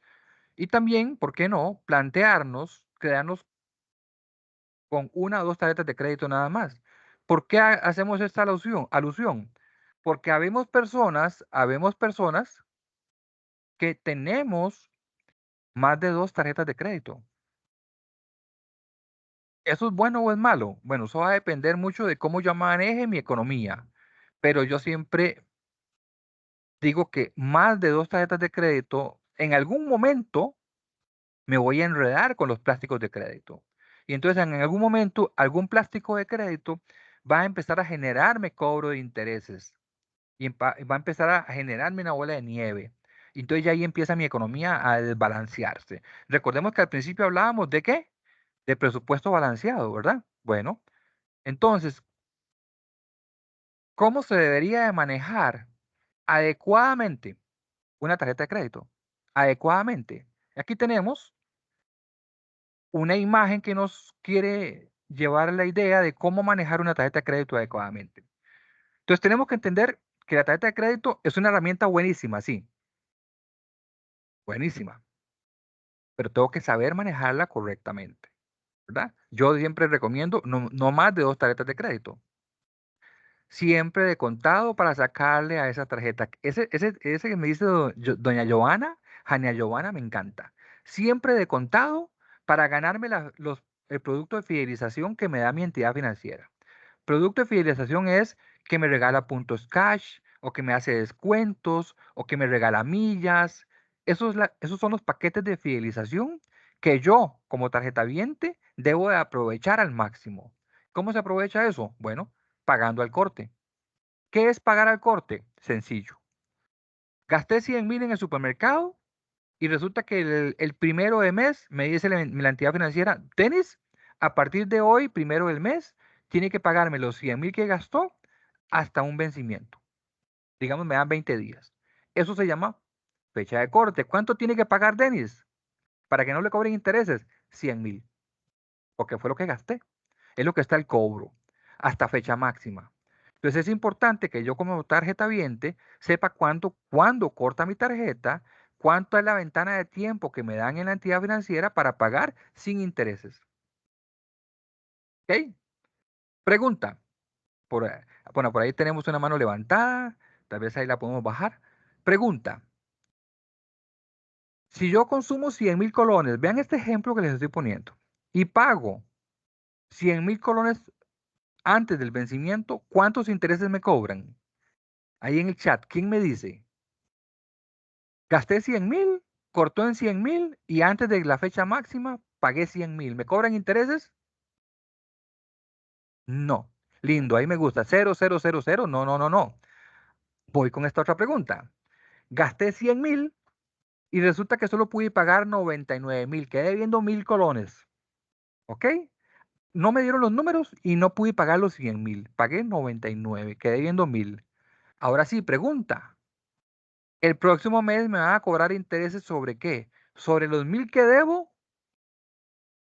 Y también, ¿por qué no? Quedarnos con una o dos tarjetas de crédito nada más. ¿Por qué hacemos esta alusión? Porque habemos personas que tenemos más de dos tarjetas de crédito. ¿Eso es bueno o es malo? Bueno, eso va a depender mucho de cómo yo maneje mi economía. Pero yo siempre digo que más de dos tarjetas de crédito, en algún momento me voy a enredar con los plásticos de crédito. Y entonces en algún momento, algún plástico de crédito va a empezar a generarme cobro de intereses y va a empezar a generarme una bola de nieve. Y entonces ya ahí empieza mi economía a desbalancearse. Recordemos que al principio hablábamos de qué? De presupuesto balanceado, ¿verdad? Bueno, entonces, ¿cómo se debería de manejar adecuadamente una tarjeta de crédito? Adecuadamente. Aquí tenemos una imagen que nos quiere llevar a la idea de cómo manejar una tarjeta de crédito adecuadamente. Entonces tenemos que entender que la tarjeta de crédito es una herramienta buenísima, sí, buenísima, pero tengo que saber manejarla correctamente, ¿verdad? Yo siempre recomiendo no más de dos tarjetas de crédito. Siempre de contado para sacarle a esa tarjeta. Ese que me dice doña Giovanna, Jania Giovanna, me encanta. Siempre de contado para ganarme el producto de fidelización que me da mi entidad financiera. Producto de fidelización es que me regala puntos cash o que me hace descuentos o que me regala millas. Esos son los paquetes de fidelización que yo, como tarjetaviente, debo de aprovechar al máximo. ¿Cómo se aprovecha eso? Bueno, pagando al corte. ¿Qué es pagar al corte? Sencillo. Gasté 100,000 en el supermercado y resulta que el primero de mes me dice la entidad financiera, Denis, a partir de hoy, primero del mes, tiene que pagarme los 100,000 que gastó hasta un vencimiento. Digamos, me dan 20 días. Eso se llama fecha de corte. ¿Cuánto tiene que pagar Denis para que no le cobren intereses? 100,000, porque fue lo que gasté. Es lo que está el cobro, hasta fecha máxima. Entonces es importante que yo como tarjetaviente sepa cuándo corta mi tarjeta, cuánto es la ventana de tiempo que me dan en la entidad financiera para pagar sin intereses. ¿Ok? Pregunta. Bueno, por ahí tenemos una mano levantada, tal vez ahí la podemos bajar. Pregunta. Si yo consumo 100,000 colones, vean este ejemplo que les estoy poniendo, y pago 100,000 colones antes del vencimiento, ¿cuántos intereses me cobran? Ahí en el chat, ¿quién me dice? Gasté 100,000, cortó en 100,000 y antes de la fecha máxima pagué 100,000. ¿Me cobran intereses? No. Lindo, ahí me gusta. 0, 0, 0, 0. No, no, no, no. Voy con esta otra pregunta. Gasté 100,000 y resulta que solo pude pagar 99,000. Quedé debiendo 1,000 colones. ¿Ok? No me dieron los números y no pude pagar los 100,000. Pagué 99, quedé debiendo 1,000. Ahora sí, pregunta. El próximo mes me van a cobrar intereses sobre qué? ¿Sobre los 1,000 que debo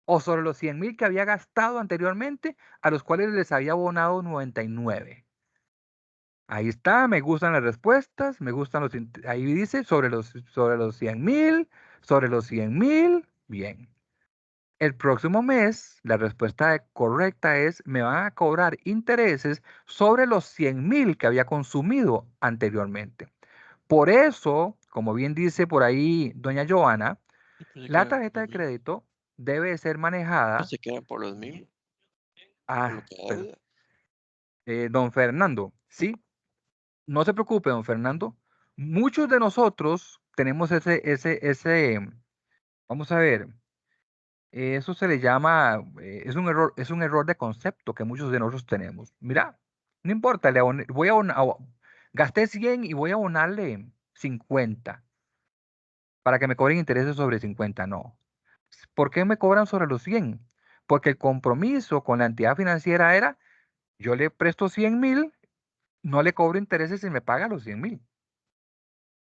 o sobre los 100,000 que había gastado anteriormente, a los cuales les había abonado 99? Ahí está, me gustan las respuestas, me gustan ahí dice sobre los 100,000, sobre los 100,000, bien. El próximo mes, la respuesta correcta es, me van a cobrar intereses sobre los 100,000 que había consumido anteriormente. Por eso, como bien dice por ahí doña Joana, la tarjeta de crédito debe ser manejada. Se quedan por los 1,000, por lo Ah, que deuda. don Fernando, sí, no se preocupe, don Fernando. Muchos de nosotros tenemos vamos a ver, eso se le llama, es un error de concepto que muchos de nosotros tenemos. Mira, no importa, gasté 100 y voy a abonarle 50 para que me cobren intereses sobre 50. No. ¿Por qué me cobran sobre los 100? Porque el compromiso con la entidad financiera era, yo le presto 100,000, no le cobro intereses y me paga los 100,000.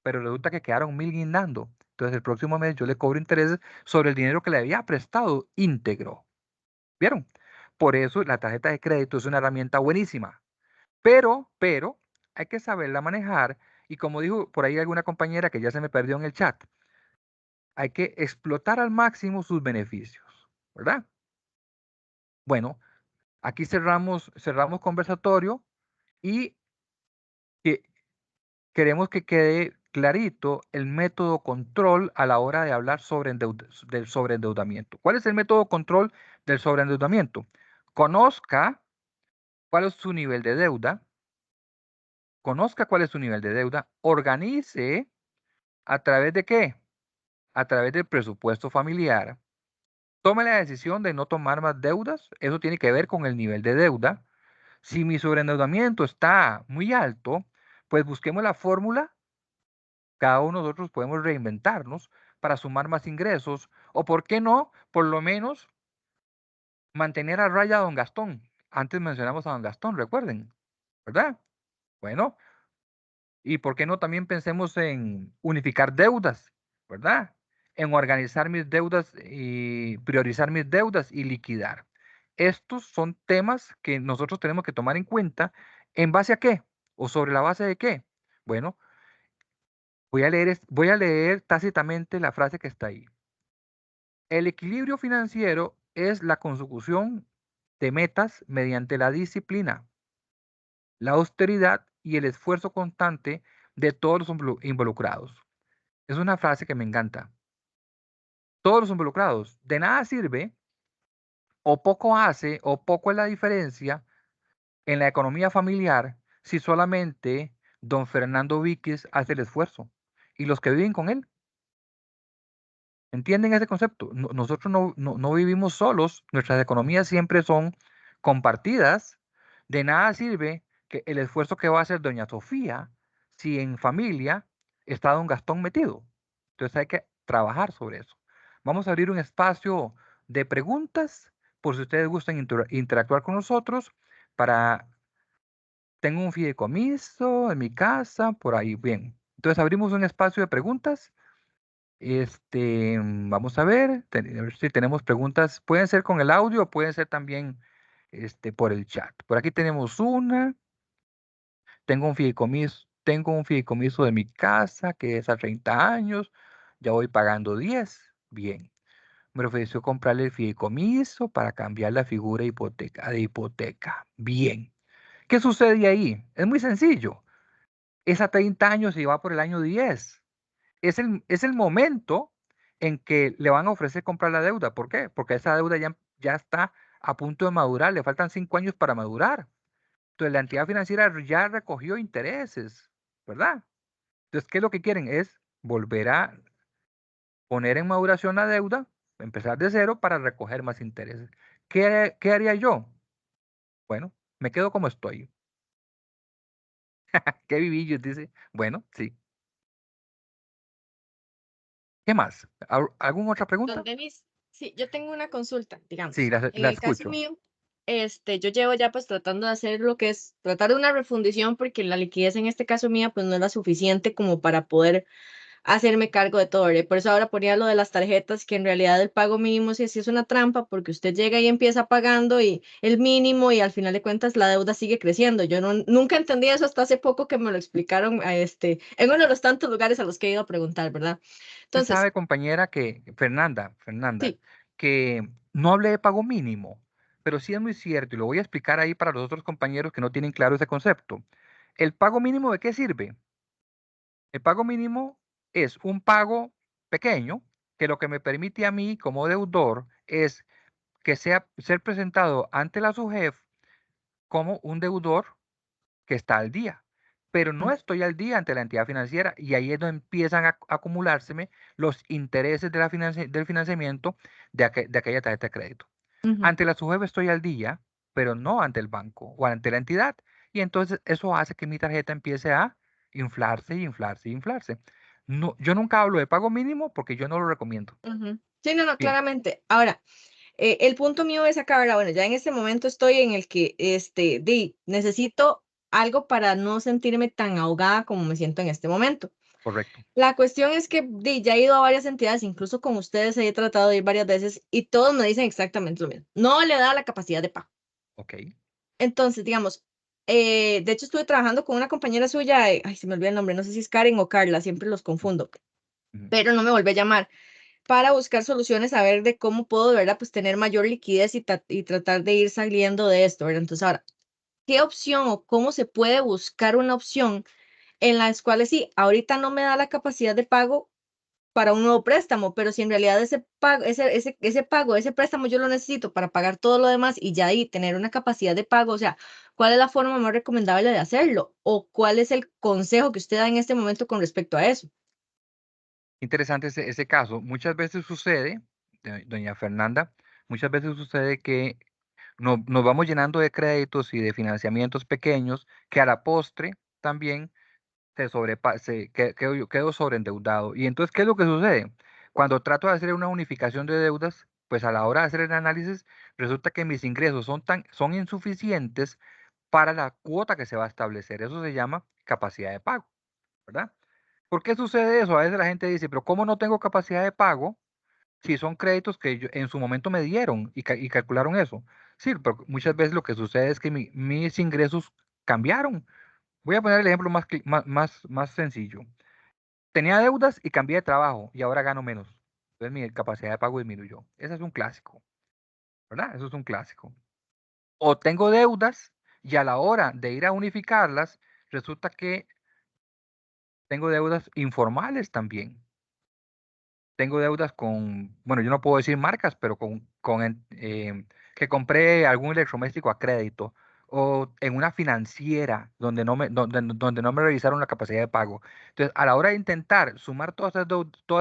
Pero resulta que quedaron 1,000 guindando. Entonces el próximo mes yo le cobro intereses sobre el dinero que le había prestado íntegro. ¿Vieron? Por eso la tarjeta de crédito es una herramienta buenísima. Pero, hay que saberla manejar. Y como dijo por ahí alguna compañera que ya se me perdió en el chat, hay que explotar al máximo sus beneficios, ¿verdad? Bueno, aquí cerramos conversatorio y que queremos que quede clarito el método control a la hora de hablar del sobreendeudamiento. ¿Cuál es el método control del sobreendeudamiento? Conozca cuál es su nivel de deuda, organice a través de qué, a través del presupuesto familiar. Tome la decisión de no tomar más deudas, eso tiene que ver con el nivel de deuda. Si mi sobreendeudamiento está muy alto, pues busquemos la fórmula. Cada uno de nosotros podemos reinventarnos para sumar más ingresos o, ¿por qué no? Por lo menos mantener a raya a don Gastón. Antes mencionamos a don Gastón, recuerden, ¿verdad? Bueno, y ¿por qué no también pensemos en unificar deudas, ¿verdad? En organizar mis deudas y priorizar mis deudas y liquidar. Estos son temas que nosotros tenemos que tomar en cuenta. ¿En base a qué? ¿O sobre la base de qué? Bueno, voy a leer tácitamente la frase que está ahí. El equilibrio financiero es la consecución de metas mediante la disciplina, la austeridad y el esfuerzo constante de todos los involucrados. Es una frase que me encanta. Todos los involucrados. De nada sirve o poco hace o poco es la diferencia en la economía familiar si solamente don Fernando Víquez hace el esfuerzo y los que viven con él. ¿Entienden ese concepto? Nosotros no vivimos solos, nuestras economías siempre son compartidas. De nada sirve que el esfuerzo que va a hacer doña Sofía si en familia está don Gastón metido. Entonces hay que trabajar sobre eso. Vamos a abrir un espacio de preguntas por si ustedes gustan interactuar con nosotros para... Tengo un fideicomiso en mi casa, por ahí, bien. Entonces abrimos un espacio de preguntas. Vamos a ver si tenemos preguntas. Pueden ser con el audio o pueden ser también por el chat. Por aquí tenemos una. Tengo un fideicomiso de mi casa que es a 30 años. Ya voy pagando 10. Bien. Me ofreció comprarle el fideicomiso para cambiar la figura de hipoteca. Bien. ¿Qué sucede ahí? Es muy sencillo. Es a 30 años y va por el año 10. Es el momento en que le van a ofrecer comprar la deuda. ¿Por qué? Porque esa deuda ya está a punto de madurar, le faltan 5 años para madurar. Entonces la entidad financiera ya recogió intereses, ¿verdad? Entonces, ¿qué es lo que quieren? Es volver a poner en maduración la deuda, empezar de cero para recoger más intereses. ¿Qué haría yo? Bueno, me quedo como estoy. ¿Qué vivillos? Dice. Bueno, sí. ¿Qué más? ¿Alguna otra Don pregunta? Denis, sí, yo tengo una consulta, Sí, digamos. la, En la el caso escucho. mío, yo llevo ya pues tratando de hacer lo que es tratar de una refundición porque la liquidez en este caso mía pues no era suficiente como para poder hacerme cargo de todo, ¿verdad? Por eso ahora ponía lo de las tarjetas, que en realidad el pago mínimo sí, sí es una trampa, porque usted llega y empieza pagando y el mínimo y al final de cuentas la deuda sigue creciendo. Yo nunca entendí eso hasta hace poco que me lo explicaron en uno de los tantos lugares a los que he ido a preguntar, ¿verdad? Usted Entonces, sabe, compañera, que Fernanda, sí, que no hablé de pago mínimo, pero sí es muy cierto y lo voy a explicar ahí para los otros compañeros que no tienen claro ese concepto. ¿El pago mínimo de qué sirve? El pago mínimo es un pago pequeño que lo que me permite a mí como deudor es que sea ser presentado ante la SUGEF como un deudor que está al día, pero no estoy al día ante la entidad financiera y ahí es donde empiezan a acumulárseme los intereses de del financiamiento de aquella tarjeta de crédito. ujú, Ante la SUGEF estoy al día, pero no ante el banco o ante la entidad. Y entonces eso hace que mi tarjeta empiece a inflarse y inflarse y inflarse. No, yo nunca hablo de pago mínimo porque yo no lo recomiendo. ujú. Sí, no, no, Bien, claramente. Ahora, el punto mío es acá, ¿verdad? Bueno, ya en este momento estoy en el que, necesito algo para no sentirme tan ahogada como me siento en este momento. correcto. La cuestión es que ya he ido a varias entidades, incluso con ustedes he tratado de ir varias veces y todos me dicen exactamente lo mismo. No le da la capacidad de pago. Ok. Entonces, digamos, de hecho estuve trabajando con una compañera suya, ay, se me olvida el nombre, no sé si es Karen o Carla, siempre los confundo, Ujú. pero no me volvió a llamar para buscar soluciones, a ver de cómo puedo, de ¿verdad? Pues tener mayor liquidez y tratar de ir saliendo de esto, ¿verdad? Entonces, ahora, ¿qué opción o cómo se puede buscar una opción en las cuales sí, ahorita no me da la capacidad de pago para un nuevo préstamo, pero si en realidad ese préstamo yo lo necesito para pagar todo lo demás y ya ahí tener una capacidad de pago, o sea, ¿cuál es la forma más recomendable de hacerlo? ¿O cuál es el consejo que usted da en este momento con respecto a eso? Interesante ese caso. Muchas veces sucede, doña Fernanda, muchas veces sucede que nos vamos llenando de créditos y de financiamientos pequeños que a la postre también quedo sobreendeudado. Y entonces, ¿qué es lo que sucede? Cuando trato de hacer una unificación de deudas, pues a la hora de hacer el análisis, resulta que mis ingresos son insuficientes para la cuota que se va a establecer. Eso se llama capacidad de pago, ¿verdad? ¿Por qué sucede eso? A veces la gente dice, pero ¿cómo no tengo capacidad de pago si son créditos que en su momento me dieron y calcularon eso? Sí, pero muchas veces lo que sucede es que mis ingresos cambiaron. Voy a poner el ejemplo más sencillo. Tenía deudas y cambié de trabajo y ahora gano menos. Entonces mi capacidad de pago disminuyó. Ese es un clásico, ¿verdad? Eso es un clásico. O tengo deudas y a la hora de ir a unificarlas, resulta que tengo deudas informales también. Tengo deudas con, bueno, yo no puedo decir marcas, pero que compré algún electrodoméstico a crédito o en una financiera donde no me revisaron la capacidad de pago. Entonces, a la hora de intentar sumar todas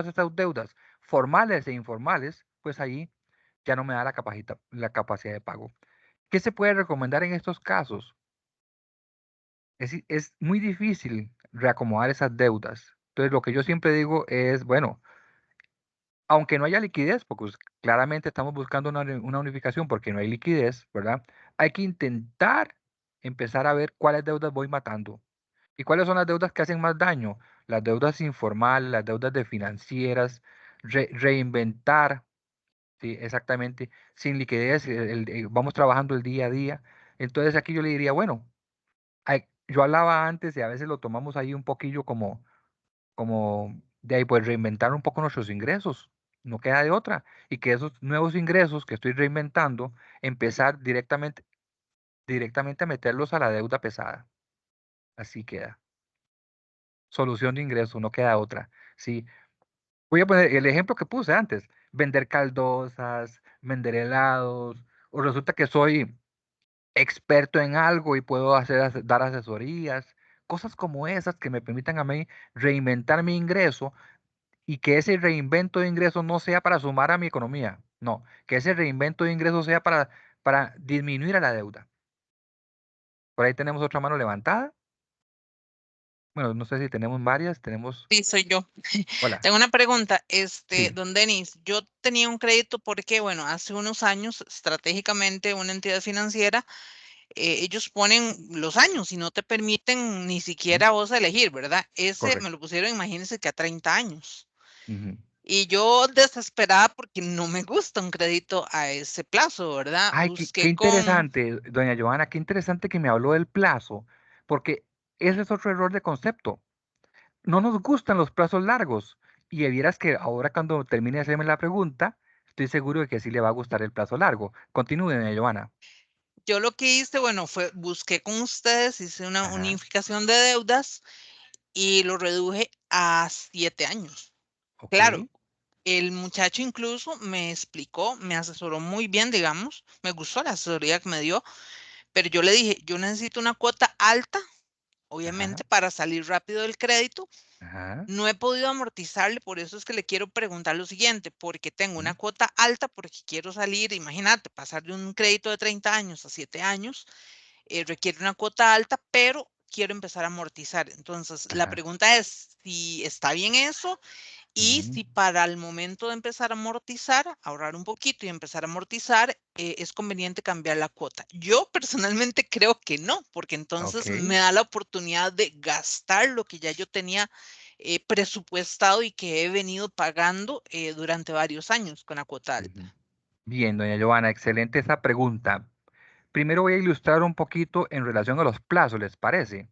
esas deudas formales e informales, pues ahí ya no me da la capacidad de pago. ¿Qué se puede recomendar en estos casos? Es muy difícil reacomodar esas deudas. Entonces, lo que yo siempre digo es, bueno, aunque no haya liquidez, porque pues, claramente estamos buscando una unificación porque no hay liquidez, ¿verdad? Hay que intentar empezar a ver cuáles deudas voy matando y cuáles son las deudas que hacen más daño. Las deudas informales, las deudas de financieras, reinventar, sí, exactamente, sin liquidez, vamos trabajando el día a día. Entonces aquí yo le diría, bueno, yo hablaba antes y a veces lo tomamos ahí un poquillo como de ahí, pues reinventar un poco nuestros ingresos, no queda de otra. Y que esos nuevos ingresos que estoy reinventando, empezar directamente a meterlos a la deuda pesada. Así queda. Solución de ingreso, no queda otra. Sí. Voy a poner el ejemplo que puse antes, vender caldosas, vender helados, o resulta que soy experto en algo y puedo dar asesorías, cosas como esas que me permitan a mí reinventar mi ingreso y que ese reinvento de ingresos no sea para sumar a mi economía, no, que ese reinvento de ingresos sea para disminuir a la deuda. Por ahí tenemos otra mano levantada. Bueno, no sé si tenemos varias, Sí, soy yo. Hola, Tengo una pregunta, sí, don Denis, yo tenía un crédito porque, bueno, hace unos años, estratégicamente, una entidad financiera, ellos ponen los años y no te permiten ni ujú, siquiera vos elegir, ¿verdad? Ese me correcto. lo pusieron, imagínense que a 30 años. Ujú. Y yo desesperada porque no me gusta un crédito a ese plazo, ¿verdad? Ay, qué Busqué con, interesante, doña Joana, qué interesante que me habló del plazo, porque ese es otro error de concepto. No nos gustan los plazos largos. Y vieras que ahora cuando termine de hacerme la pregunta, estoy seguro de que sí le va a gustar el plazo largo. Continúe, doña Joana. yo lo que hice, bueno, fue busqué con ustedes, hice una Ajá, unificación de deudas y lo reduje a 7 años. ok, Claro, el muchacho incluso me explicó, me asesoró muy bien, digamos, me gustó la asesoría que me dio, pero yo le dije, yo necesito una cuota alta, ajá, obviamente, para salir rápido del crédito. ajá, No he podido amortizarle, por eso es que le quiero preguntar lo siguiente, porque tengo ujú, una cuota alta, porque quiero salir, imagínate, pasar de un crédito de 30 años a 7 años, requiere una cuota alta, pero quiero empezar a amortizar. Entonces, la ajá, pregunta es si está bien eso y ujú, si para el momento de empezar a amortizar, ahorrar un poquito y empezar a amortizar, es conveniente cambiar la cuota. Yo personalmente creo que no, porque ok, entonces me da la oportunidad de gastar lo que ya yo tenía presupuestado y que he venido pagando durante varios años con la cuota alta. ujú. Bien, doña Joana, excelente esa pregunta. Primero voy a ilustrar un poquito en relación a los plazos, ¿les parece?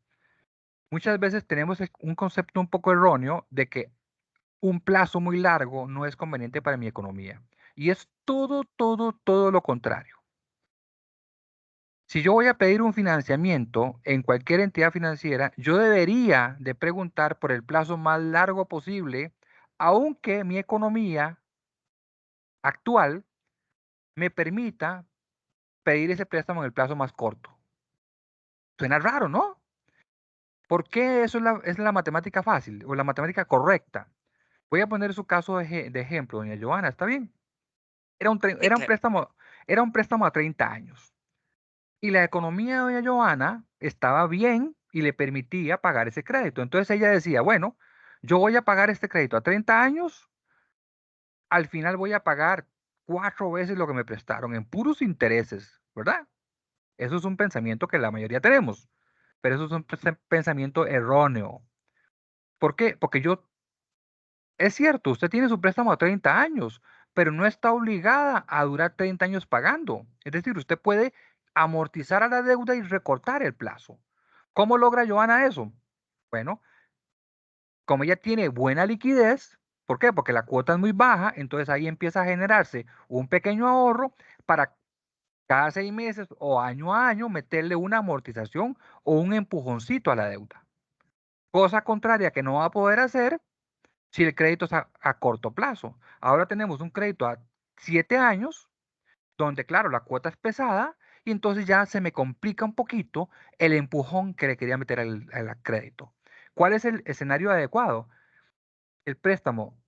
Muchas veces tenemos un concepto un poco erróneo de que un plazo muy largo no es conveniente para mi economía. Y es todo lo contrario. Si yo voy a pedir un financiamiento en cualquier entidad financiera, yo debería de preguntar por el plazo más largo posible, aunque mi economía actual me permita pedir ese préstamo en el plazo más corto. Suena raro, ¿no? ¿Por qué eso es la matemática fácil o la matemática correcta? Voy a poner su caso de ejemplo, doña Joana, ¿está bien? Era un, tre- Sí, claro. era un préstamo a 30 años. Y la economía de doña Joana estaba bien y le permitía pagar ese crédito. Entonces ella decía, bueno, yo voy a pagar este crédito a 30 años, al final voy a pagar 4 veces lo que me prestaron en puros intereses, ¿verdad? Eso es un pensamiento que la mayoría tenemos, pero eso es un pensamiento erróneo. ¿Por qué? Porque es cierto, usted tiene su préstamo a 30 años, pero no está obligada a durar 30 años pagando. Es decir, usted puede amortizar a la deuda y recortar el plazo. ¿Cómo logra Joana eso? Bueno, como ella tiene buena liquidez, ¿por qué? Porque la cuota es muy baja, entonces ahí empieza a generarse un pequeño ahorro para cada 6 meses o año a año meterle una amortización o un empujoncito a la deuda. Cosa contraria que no va a poder hacer si el crédito es a corto plazo. Ahora tenemos un crédito a 7 años, donde claro, la cuota es pesada y entonces ya se me complica un poquito el empujón que le quería meter al crédito. ¿Cuál es el escenario adecuado? El préstamo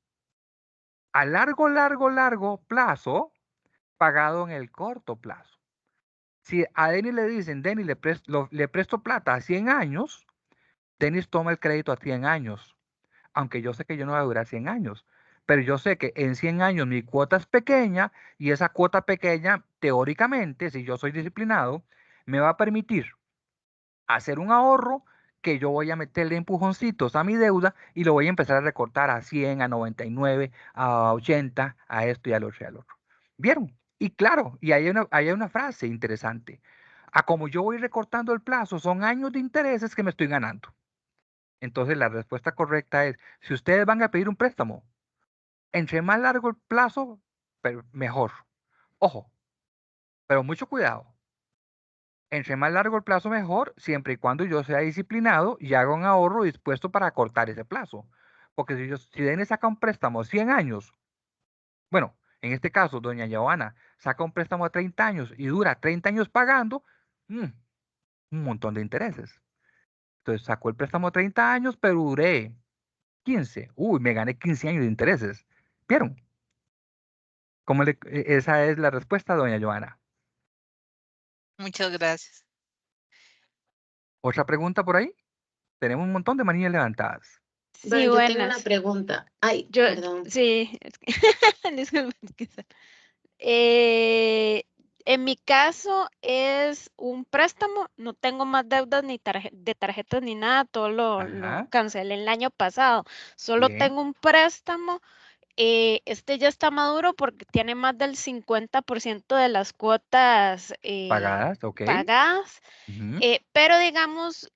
a largo plazo pagado en el corto plazo. Si a Denis le dicen, Denis, le presto plata a 100 años, Denis toma el crédito a 100 años, aunque yo sé que yo no voy a durar 100 años, pero yo sé que en 100 años mi cuota es pequeña y esa cuota pequeña, teóricamente, si yo soy disciplinado, me va a permitir hacer un ahorro que yo voy a meterle empujoncitos a mi deuda y lo voy a empezar a recortar a 100, a 99, a 80, a esto y al otro y al otro. ¿Vieron? Y claro, y hay una frase interesante. A como yo voy recortando el plazo, son años de intereses que me estoy ganando. Entonces la respuesta correcta es, si ustedes van a pedir un préstamo, entre más largo el plazo, mejor. Ojo, pero mucho cuidado. Entre más largo el plazo, mejor, siempre y cuando yo sea disciplinado y haga un ahorro dispuesto para cortar ese plazo. Porque si Denis saca un préstamo 100 años, bueno, en este caso, doña Giovanna saca un préstamo a 30 años y dura 30 años pagando, un montón de intereses. Entonces sacó el préstamo a 30 años, pero duré 15. Uy, me gané 15 años de intereses. ¿Vieron? Esa es la respuesta, doña Giovanna. Muchas gracias. ¿Otra pregunta por ahí? Tenemos un montón de manillas levantadas. Sí, Bueno, yo tengo una buenas. pregunta. Ay, Yo, perdón. sí, es que- disculpe, es que en mi caso es un préstamo, no tengo más deudas ni de tarjetas ni nada, todo lo Ajá, cancelé el año pasado. Solo bien. tengo un préstamo, este ya está maduro porque tiene más del 50% de las cuotas Pagadas, ok. pagadas. Ujú, Pero digamos,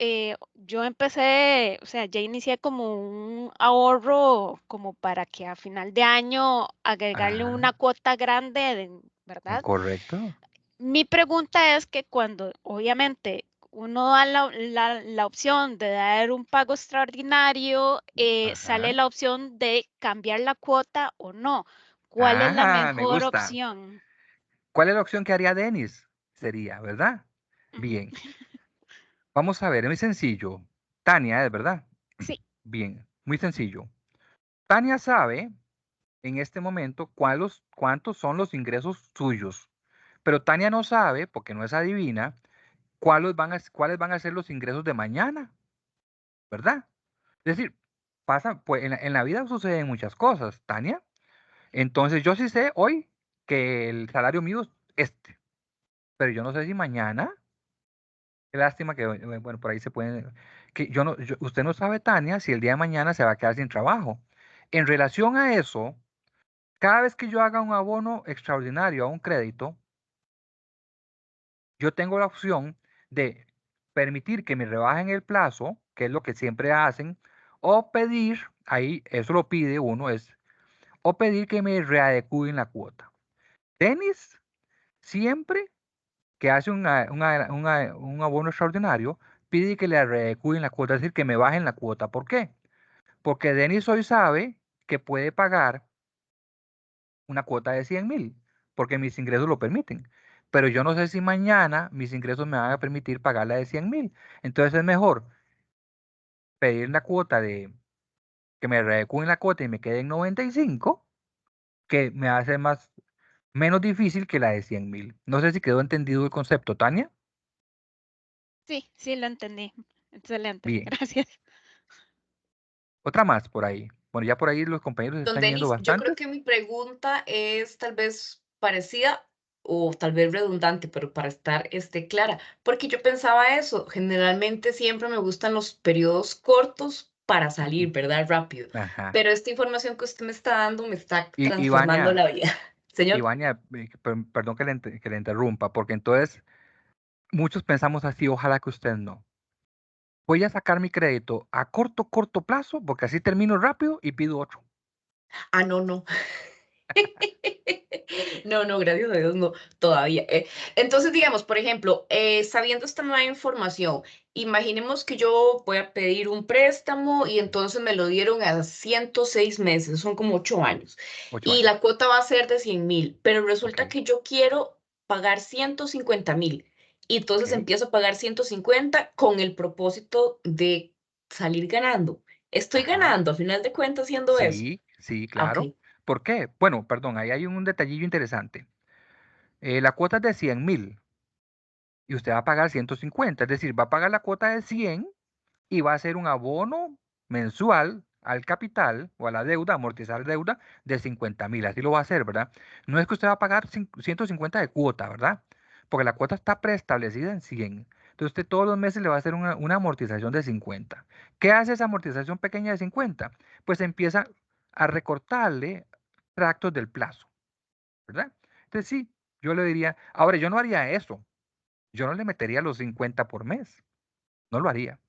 yo empecé, o sea, ya inicié como un ahorro como para que a final de año agregarle ajá, una cuota grande, ¿verdad? correcto. Mi pregunta es que cuando obviamente uno da la opción de dar un pago extraordinario, sale Ajá. la opción de cambiar la cuota o no. ¿Cuál es la Ajá, me mejor gusta. opción? ¿Cuál es la opción que haría Denis? Sería, ¿verdad? Ujú. Bien. Vamos a ver, es muy sencillo. Tania, ¿es verdad? Sí. Bien, muy sencillo. Tania sabe en este momento cuántos son los ingresos suyos, pero Tania no sabe, porque no es adivina, cuáles van a ser los ingresos de mañana, ¿verdad? Es decir, pues en la vida suceden muchas cosas, Tania. Entonces yo sí sé hoy que el salario mío es este, pero yo no sé si mañana, qué lástima que, bueno, por ahí se pueden, que usted no sabe, Tania, si el día de mañana se va a quedar sin trabajo. En relación a eso, cada vez que yo haga un abono extraordinario a un crédito, yo tengo la opción de permitir que me rebajen el plazo, que es lo que siempre hacen, o pedir, ahí eso lo pide uno, o pedir que me readecúen la cuota. Denis, siempre que hace un abono extraordinario, pide que le readecúen la cuota, es decir, que me bajen la cuota. ¿Por qué? Porque Denis hoy sabe que puede pagar una cuota de 100,000, porque mis ingresos lo permiten. Pero yo no sé si mañana mis ingresos me van a permitir pagar la de 100,000. Entonces es mejor pedir la cuota que me readecúen la cuota y me quede en 95, que me hace menos difícil que la de 100,000. No sé si quedó entendido el concepto, Tania. Sí, sí, lo entendí. Excelente, Bien. gracias. Otra más por ahí. Bueno, ya por ahí los compañeros Don están yendo Denis, yo creo bastantes. que mi pregunta es tal vez parecida o tal vez redundante, pero para estar clara, porque yo pensaba eso, generalmente siempre me gustan los periodos cortos para salir, ¿verdad? Rápido, Ajá. pero esta información que usted me está dando me está Y transformando Vania, la vida. Señor, perdón que le interrumpa, porque entonces muchos pensamos así, ojalá que usted no. Voy a sacar mi crédito a corto plazo, porque así termino rápido y pido otro. no, no. No, no, gracias a Dios, no, todavía. Entonces, digamos, por ejemplo, sabiendo esta nueva información, imaginemos que yo voy a pedir un préstamo y entonces me lo dieron a 106 meses, son como 8 años, 8 y años. la cuota va a ser de 100,000, pero Ok, resulta que yo quiero pagar 150,000 y entonces ok. empiezo a pagar 150 con el propósito de salir ganando. Estoy Ajá. ganando, a final de cuentas, haciendo eso. Sí, Ah, ok. claro. ¿Por qué? Bueno, perdón, ahí hay un detallillo interesante. La cuota es de 100,000 y usted va a pagar 150, es decir, va a pagar la cuota de 100 y va a hacer un abono mensual al capital o a la deuda, amortizar deuda de 50,000. Así lo va a hacer, ¿verdad? No es que usted va a pagar 150 de cuota, ¿verdad? Porque la cuota está preestablecida en 100. Entonces usted todos los meses le va a hacer una amortización de 50. ¿Qué hace esa amortización pequeña de 50? Pues empieza a recortarle tractos del plazo, ¿verdad? Entonces sí, yo le diría, ahora yo no haría eso. Yo no le metería los 50 por mes. No lo haría.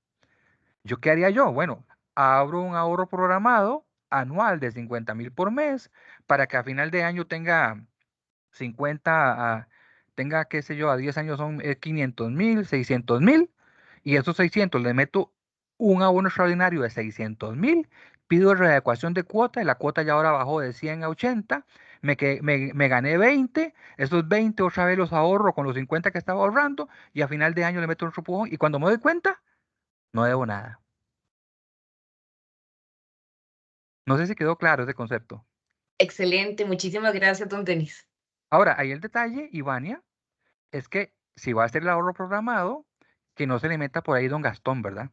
¿Yo qué haría yo? Bueno, abro un ahorro programado anual de 50,000 por mes para que a final de año tenga 50, tenga, qué sé yo, a 10 años son 500,000, 600,000, y esos 600 le meto un abono extraordinario de 600,000, pido readecuación de cuota y la cuota ya ahora bajó de 100 a 80, me gané 20, esos 20 otra vez los ahorro con los 50 que estaba ahorrando y a final de año le meto un empujón y cuando me doy cuenta, no debo nada. No sé si quedó claro ese concepto. Excelente, muchísimas gracias, don Denis. Ahora, ahí el detalle, Ivania, es que si va a hacer el ahorro programado, que no se le meta por ahí don Gastón, ¿verdad?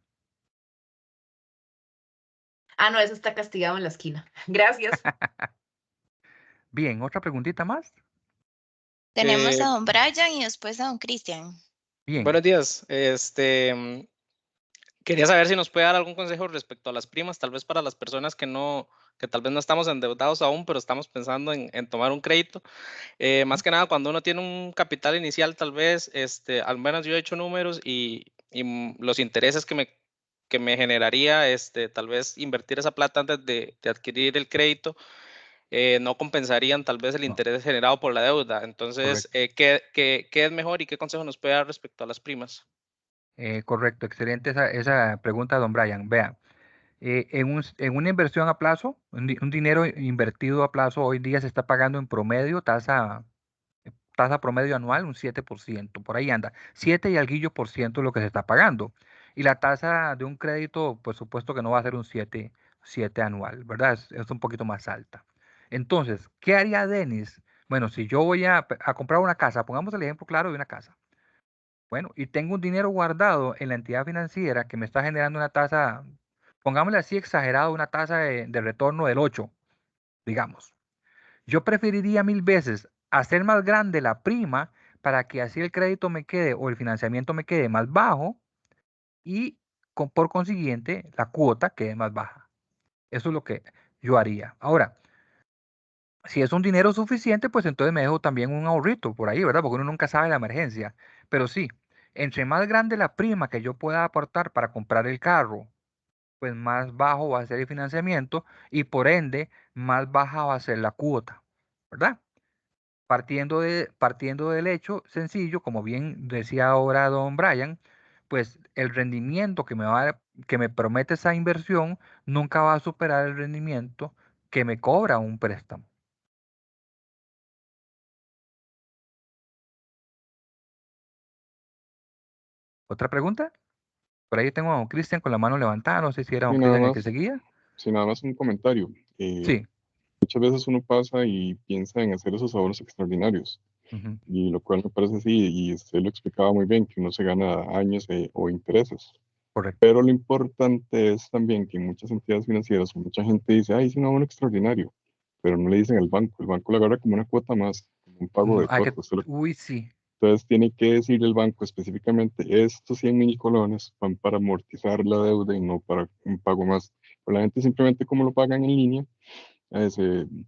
Ah, no, eso está castigado en la esquina. Gracias. Bien, otra preguntita más. Tenemos Eh, a don Brian y después a don Cristian. Bien, buenos días. Quería saber si nos puede dar algún consejo respecto a las primas, tal vez para las personas que tal vez no estamos endeudados aún, pero estamos pensando en tomar un crédito. Más que nada, cuando uno tiene un capital inicial, tal vez, al menos yo he hecho números y los intereses que me generaría, tal vez invertir esa plata antes de adquirir el crédito, no compensarían tal vez el no, interés generado por la deuda. Entonces, correcto. ¿qué es mejor y qué consejo nos puede dar respecto a las primas? Correcto, excelente esa pregunta, don Brian. Vea, en una inversión a plazo, un dinero invertido a plazo hoy día se está pagando en promedio tasa promedio anual un 7%, por ahí anda, 7 y alguillo por ciento es lo que se está pagando. Y la tasa de un crédito, por supuesto que no va a ser un 7 anual, ¿verdad? Es un poquito más alta. Entonces, ¿qué haría Denis? Bueno, si yo voy a comprar una casa, pongamos el ejemplo claro de una casa. Bueno, y tengo un dinero guardado en la entidad financiera que me está generando una tasa, pongámosle así exagerado, una tasa de retorno del 8, digamos. Yo preferiría mil veces hacer más grande la prima para que así el crédito me quede o el financiamiento me quede más bajo y por consiguiente la cuota quede más baja. Eso es lo que yo haría. Ahora, si es un dinero suficiente, pues entonces me dejo también un ahorrito por ahí, ¿verdad? Porque uno nunca sabe la emergencia. Pero sí, entre más grande la prima que yo pueda aportar para comprar el carro, pues más bajo va a ser el financiamiento y por ende más baja va a ser la cuota, ¿verdad? Partiendo del hecho sencillo, como bien decía ahora don Brian, pues el rendimiento que me promete esa inversión nunca va a superar el rendimiento que me cobra un préstamo. ¿Otra pregunta? Por ahí tengo a don Cristian con la mano levantada, no sé si era don Sí, nada Cristian el que más, seguía. sí, nada más un comentario. Sí. Muchas veces uno pasa y piensa en hacer esos ahorros extraordinarios, Ujú, y lo cual me parece sí, y usted lo explicaba muy bien, que uno se gana años o intereses. correcto. Pero lo importante es también que en muchas entidades financieras, mucha gente dice, ay, es un abono extraordinario, pero no le dicen al banco. El banco le agarra como una cuota más, como un pago de Hay cuota. que, uy, sí, Entonces tiene que decirle al banco específicamente, estos 100,000 colones van para amortizar la deuda y no para un pago más. Pero la gente simplemente como lo pagan en línea,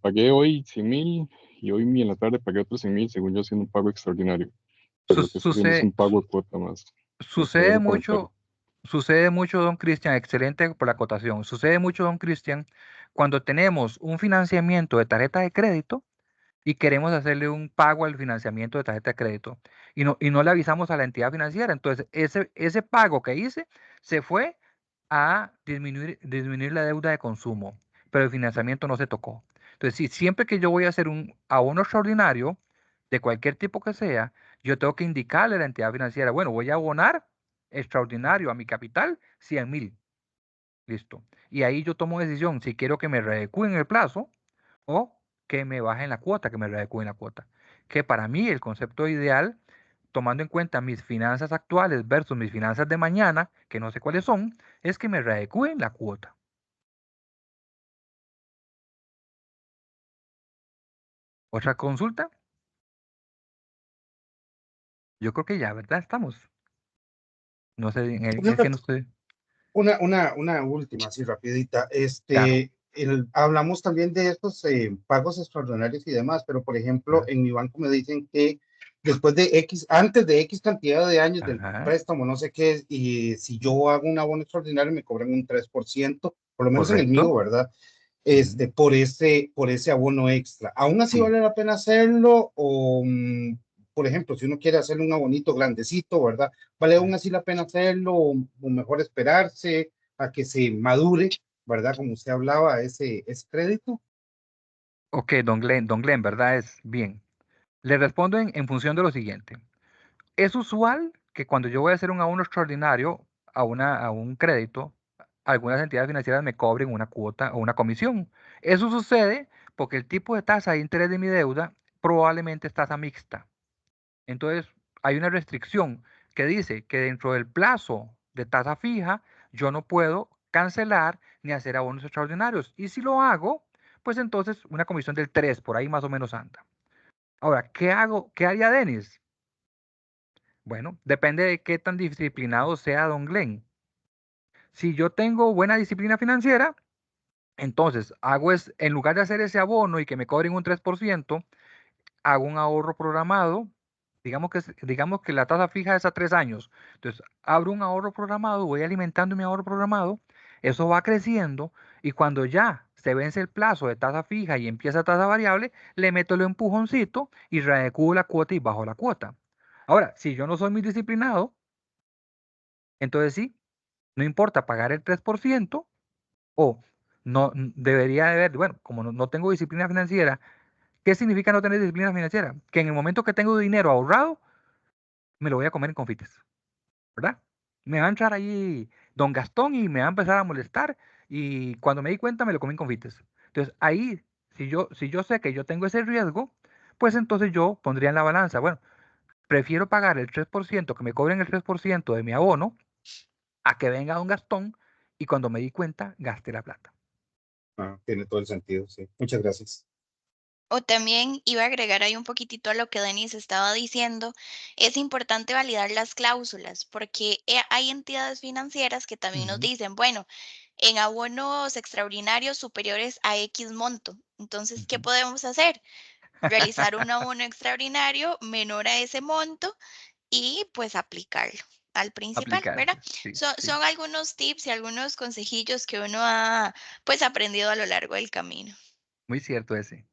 pagué hoy 100,000 y hoy en la tarde pagué otros 100,000, según yo haciendo un pago extraordinario. Pero lo que está haciendo es sucede, un pago de cuota más. Solo sucede ese comentario. mucho, sucede mucho, don Cristian, excelente por la acotación. Sucede mucho, don Cristian, cuando tenemos un financiamiento de tarjeta de crédito y queremos hacerle un pago al financiamiento de tarjeta de crédito y no le avisamos a la entidad financiera. Entonces, ese pago que hice se fue a disminuir la deuda de consumo, pero el financiamiento no se tocó. Entonces, sí, siempre que yo voy a hacer un abono extraordinario, de cualquier tipo que sea, yo tengo que indicarle a la entidad financiera, bueno, voy a abonar extraordinario a mi capital 100,000. Listo. Y ahí yo tomo decisión si quiero que me readecúen el plazo o que me bajen la cuota, que me readecúen la cuota. Que para mí el concepto ideal, tomando en cuenta mis finanzas actuales versus mis finanzas de mañana, que no sé cuáles son, es que me readecúen la cuota. ¿Otra consulta? Yo creo que ya, ¿verdad? Estamos. No sé, es que no sé. Una última, así rapidita. Claro. Hablamos también de estos pagos extraordinarios y demás, pero por ejemplo, Ajá. en mi banco me dicen que después de X, antes de X cantidad de años del Ajá. préstamo, no sé qué, y si yo hago un abono extraordinario me cobran un 3%, por lo menos en el mío, Correcto. ¿verdad? Ujú. Por ese abono extra. ¿Aún así Sí. vale la pena hacerlo? O, por ejemplo, si uno quiere hacerle un abonito grandecito, ¿verdad? ¿Vale aún así la pena hacerlo o mejor esperarse a que se madure, ¿verdad? Como usted hablaba, ese crédito? Ok, don Glenn, ¿verdad? Es bien. Le respondo en función de lo siguiente. Es usual que cuando yo voy a hacer un abono extraordinario a un crédito, algunas entidades financieras me cobren una cuota o una comisión. Eso sucede porque el tipo de tasa de interés de mi deuda probablemente es tasa mixta. Entonces, hay una restricción que dice que dentro del plazo de tasa fija, yo no puedo cancelar ni hacer abonos extraordinarios. Y si lo hago, pues entonces una comisión del 3 por ahí más o menos anda. Ahora, ¿qué hago? ¿Qué haría Denis? Bueno, depende de qué tan disciplinado sea don Glenn. Si yo tengo buena disciplina financiera, entonces hago es, en lugar de hacer ese abono y que me cobren un 3%, hago un ahorro programado. Digamos que la tasa fija es a 3 años. Entonces, abro un ahorro programado, voy alimentando mi ahorro programado, eso va creciendo y cuando ya se vence el plazo de tasa fija y empieza tasa variable, le meto el empujoncito y readecuo la cuota y bajo la cuota. Ahora, si yo no soy muy disciplinado, entonces sí, no importa pagar el 3% o no debería de haber, bueno, como no tengo disciplina financiera, ¿qué significa no tener disciplina financiera? Que en el momento que tengo dinero ahorrado, me lo voy a comer en confites, ¿verdad? Me va a entrar ahí don Gastón y me va a empezar a molestar y cuando me di cuenta me lo comí en confites. Entonces ahí, si yo sé que yo tengo ese riesgo, pues entonces yo pondría en la balanza, bueno, prefiero pagar el 3%, que me cobren el 3% de mi abono, a que venga don Gastón y cuando me di cuenta, gaste la plata. Tiene todo el sentido, sí. Muchas gracias. O también iba a agregar ahí un poquitito a lo que Denis estaba diciendo, es importante validar las cláusulas, porque hay entidades financieras que también nos Ujú, dicen, bueno, en abonos extraordinarios superiores a X monto. Entonces, ¿qué ujú. podemos hacer? Realizar un abono extraordinario menor a ese monto y pues aplicarlo al principal, Aplicar, ¿verdad? sí, Son, sí. son algunos tips y algunos consejillos que uno ha pues aprendido a lo largo del camino. Muy cierto ese.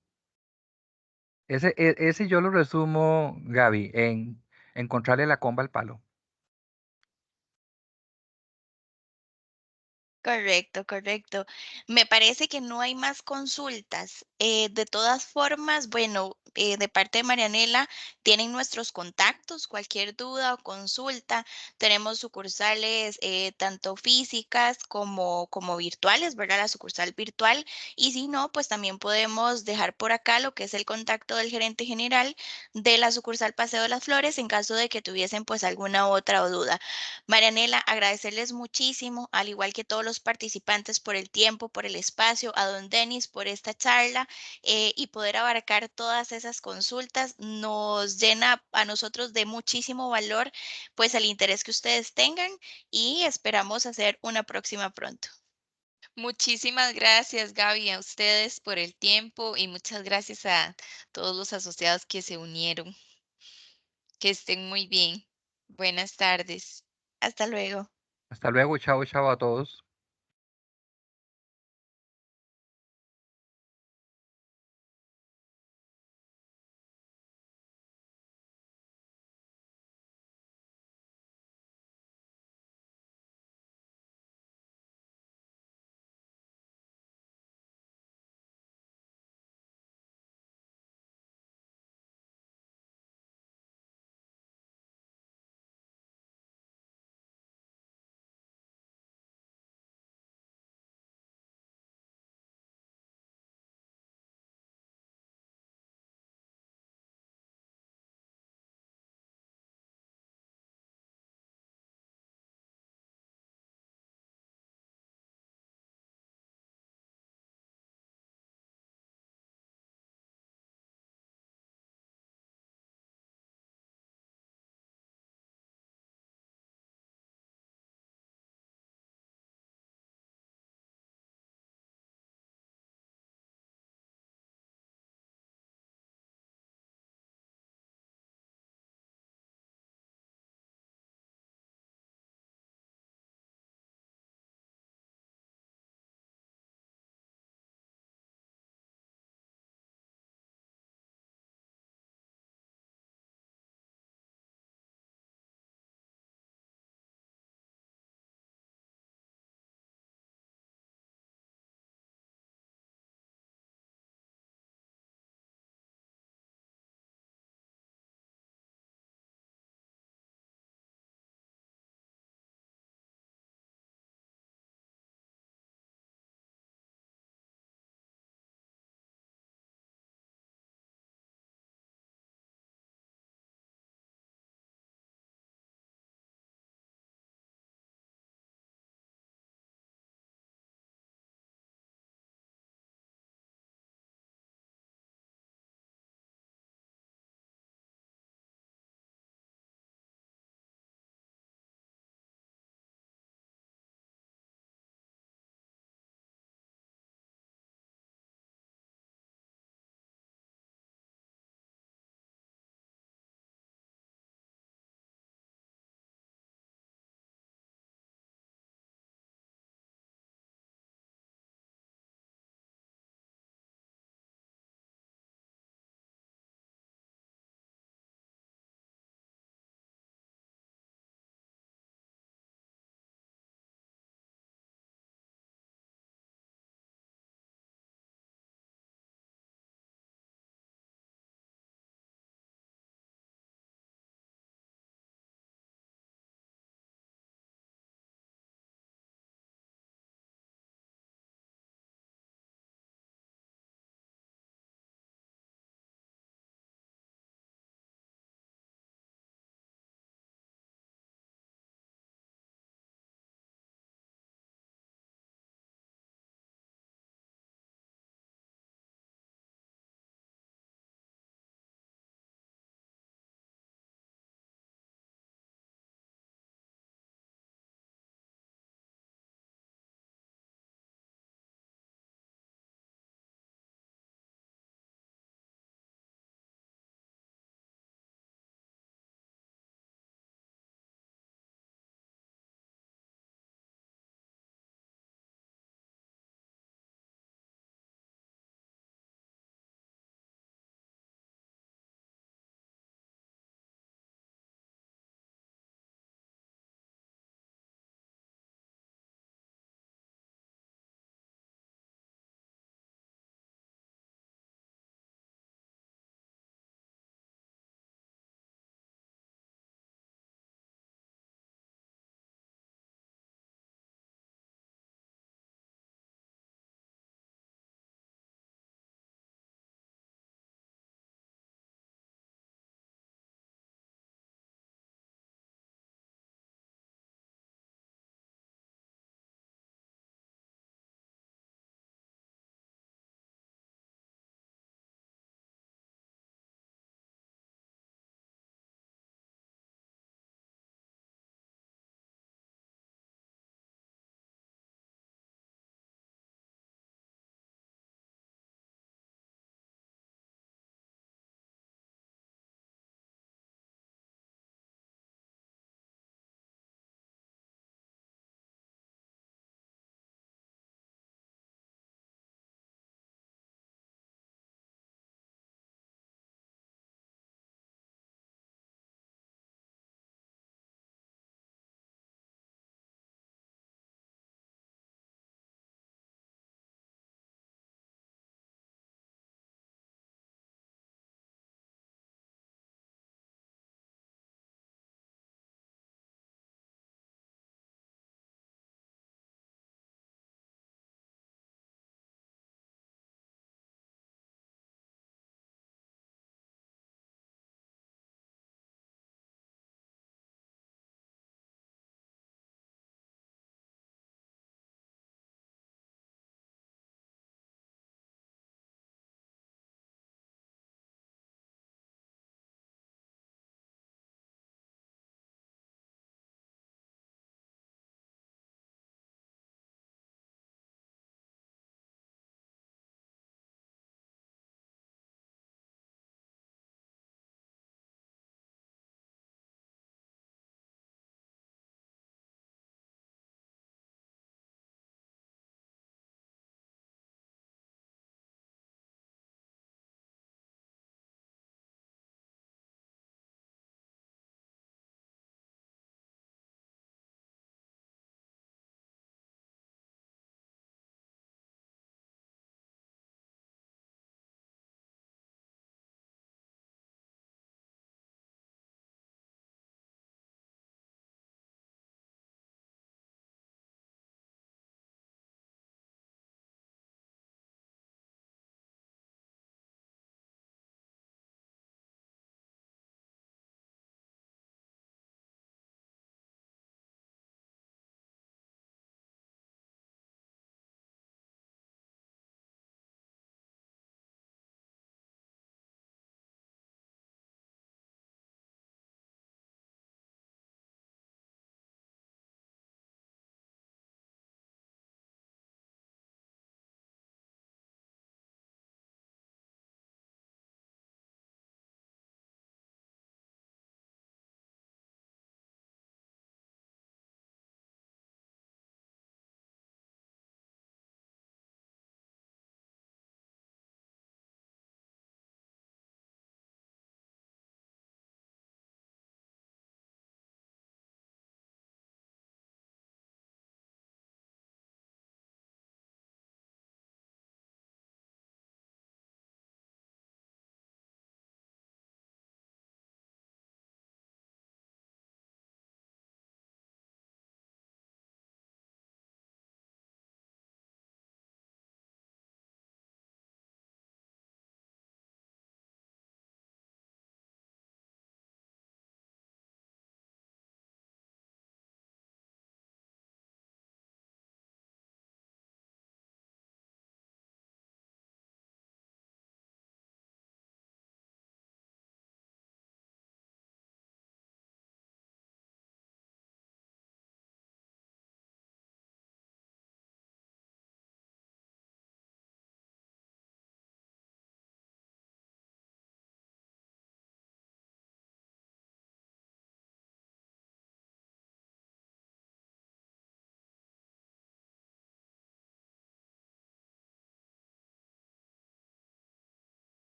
Ese yo lo resumo, Gaby, en encontrarle la comba al palo. Correcto, correcto. Me parece que no hay más consultas. De todas formas, bueno, de parte de Marianela, tienen nuestros contactos, cualquier duda o consulta. Tenemos sucursales tanto físicas como virtuales, ¿verdad? La sucursal virtual. Y si no, pues también podemos dejar por acá lo que es el contacto del gerente general de la sucursal Paseo de las Flores en caso de que tuviesen pues alguna otra duda. Marianela, agradecerles muchísimo, al igual que todos los participantes, por el tiempo, por el espacio, a don Denis por esta charla y poder abarcar todas esas consultas. Nos llena a nosotros de muchísimo valor, pues el interés que ustedes tengan y esperamos hacer una próxima pronto. Muchísimas gracias, Gaby, a ustedes por el tiempo y muchas gracias a todos los asociados que se unieron. Que estén muy bien. Buenas tardes. Hasta luego. Hasta luego, chao, chao a todos.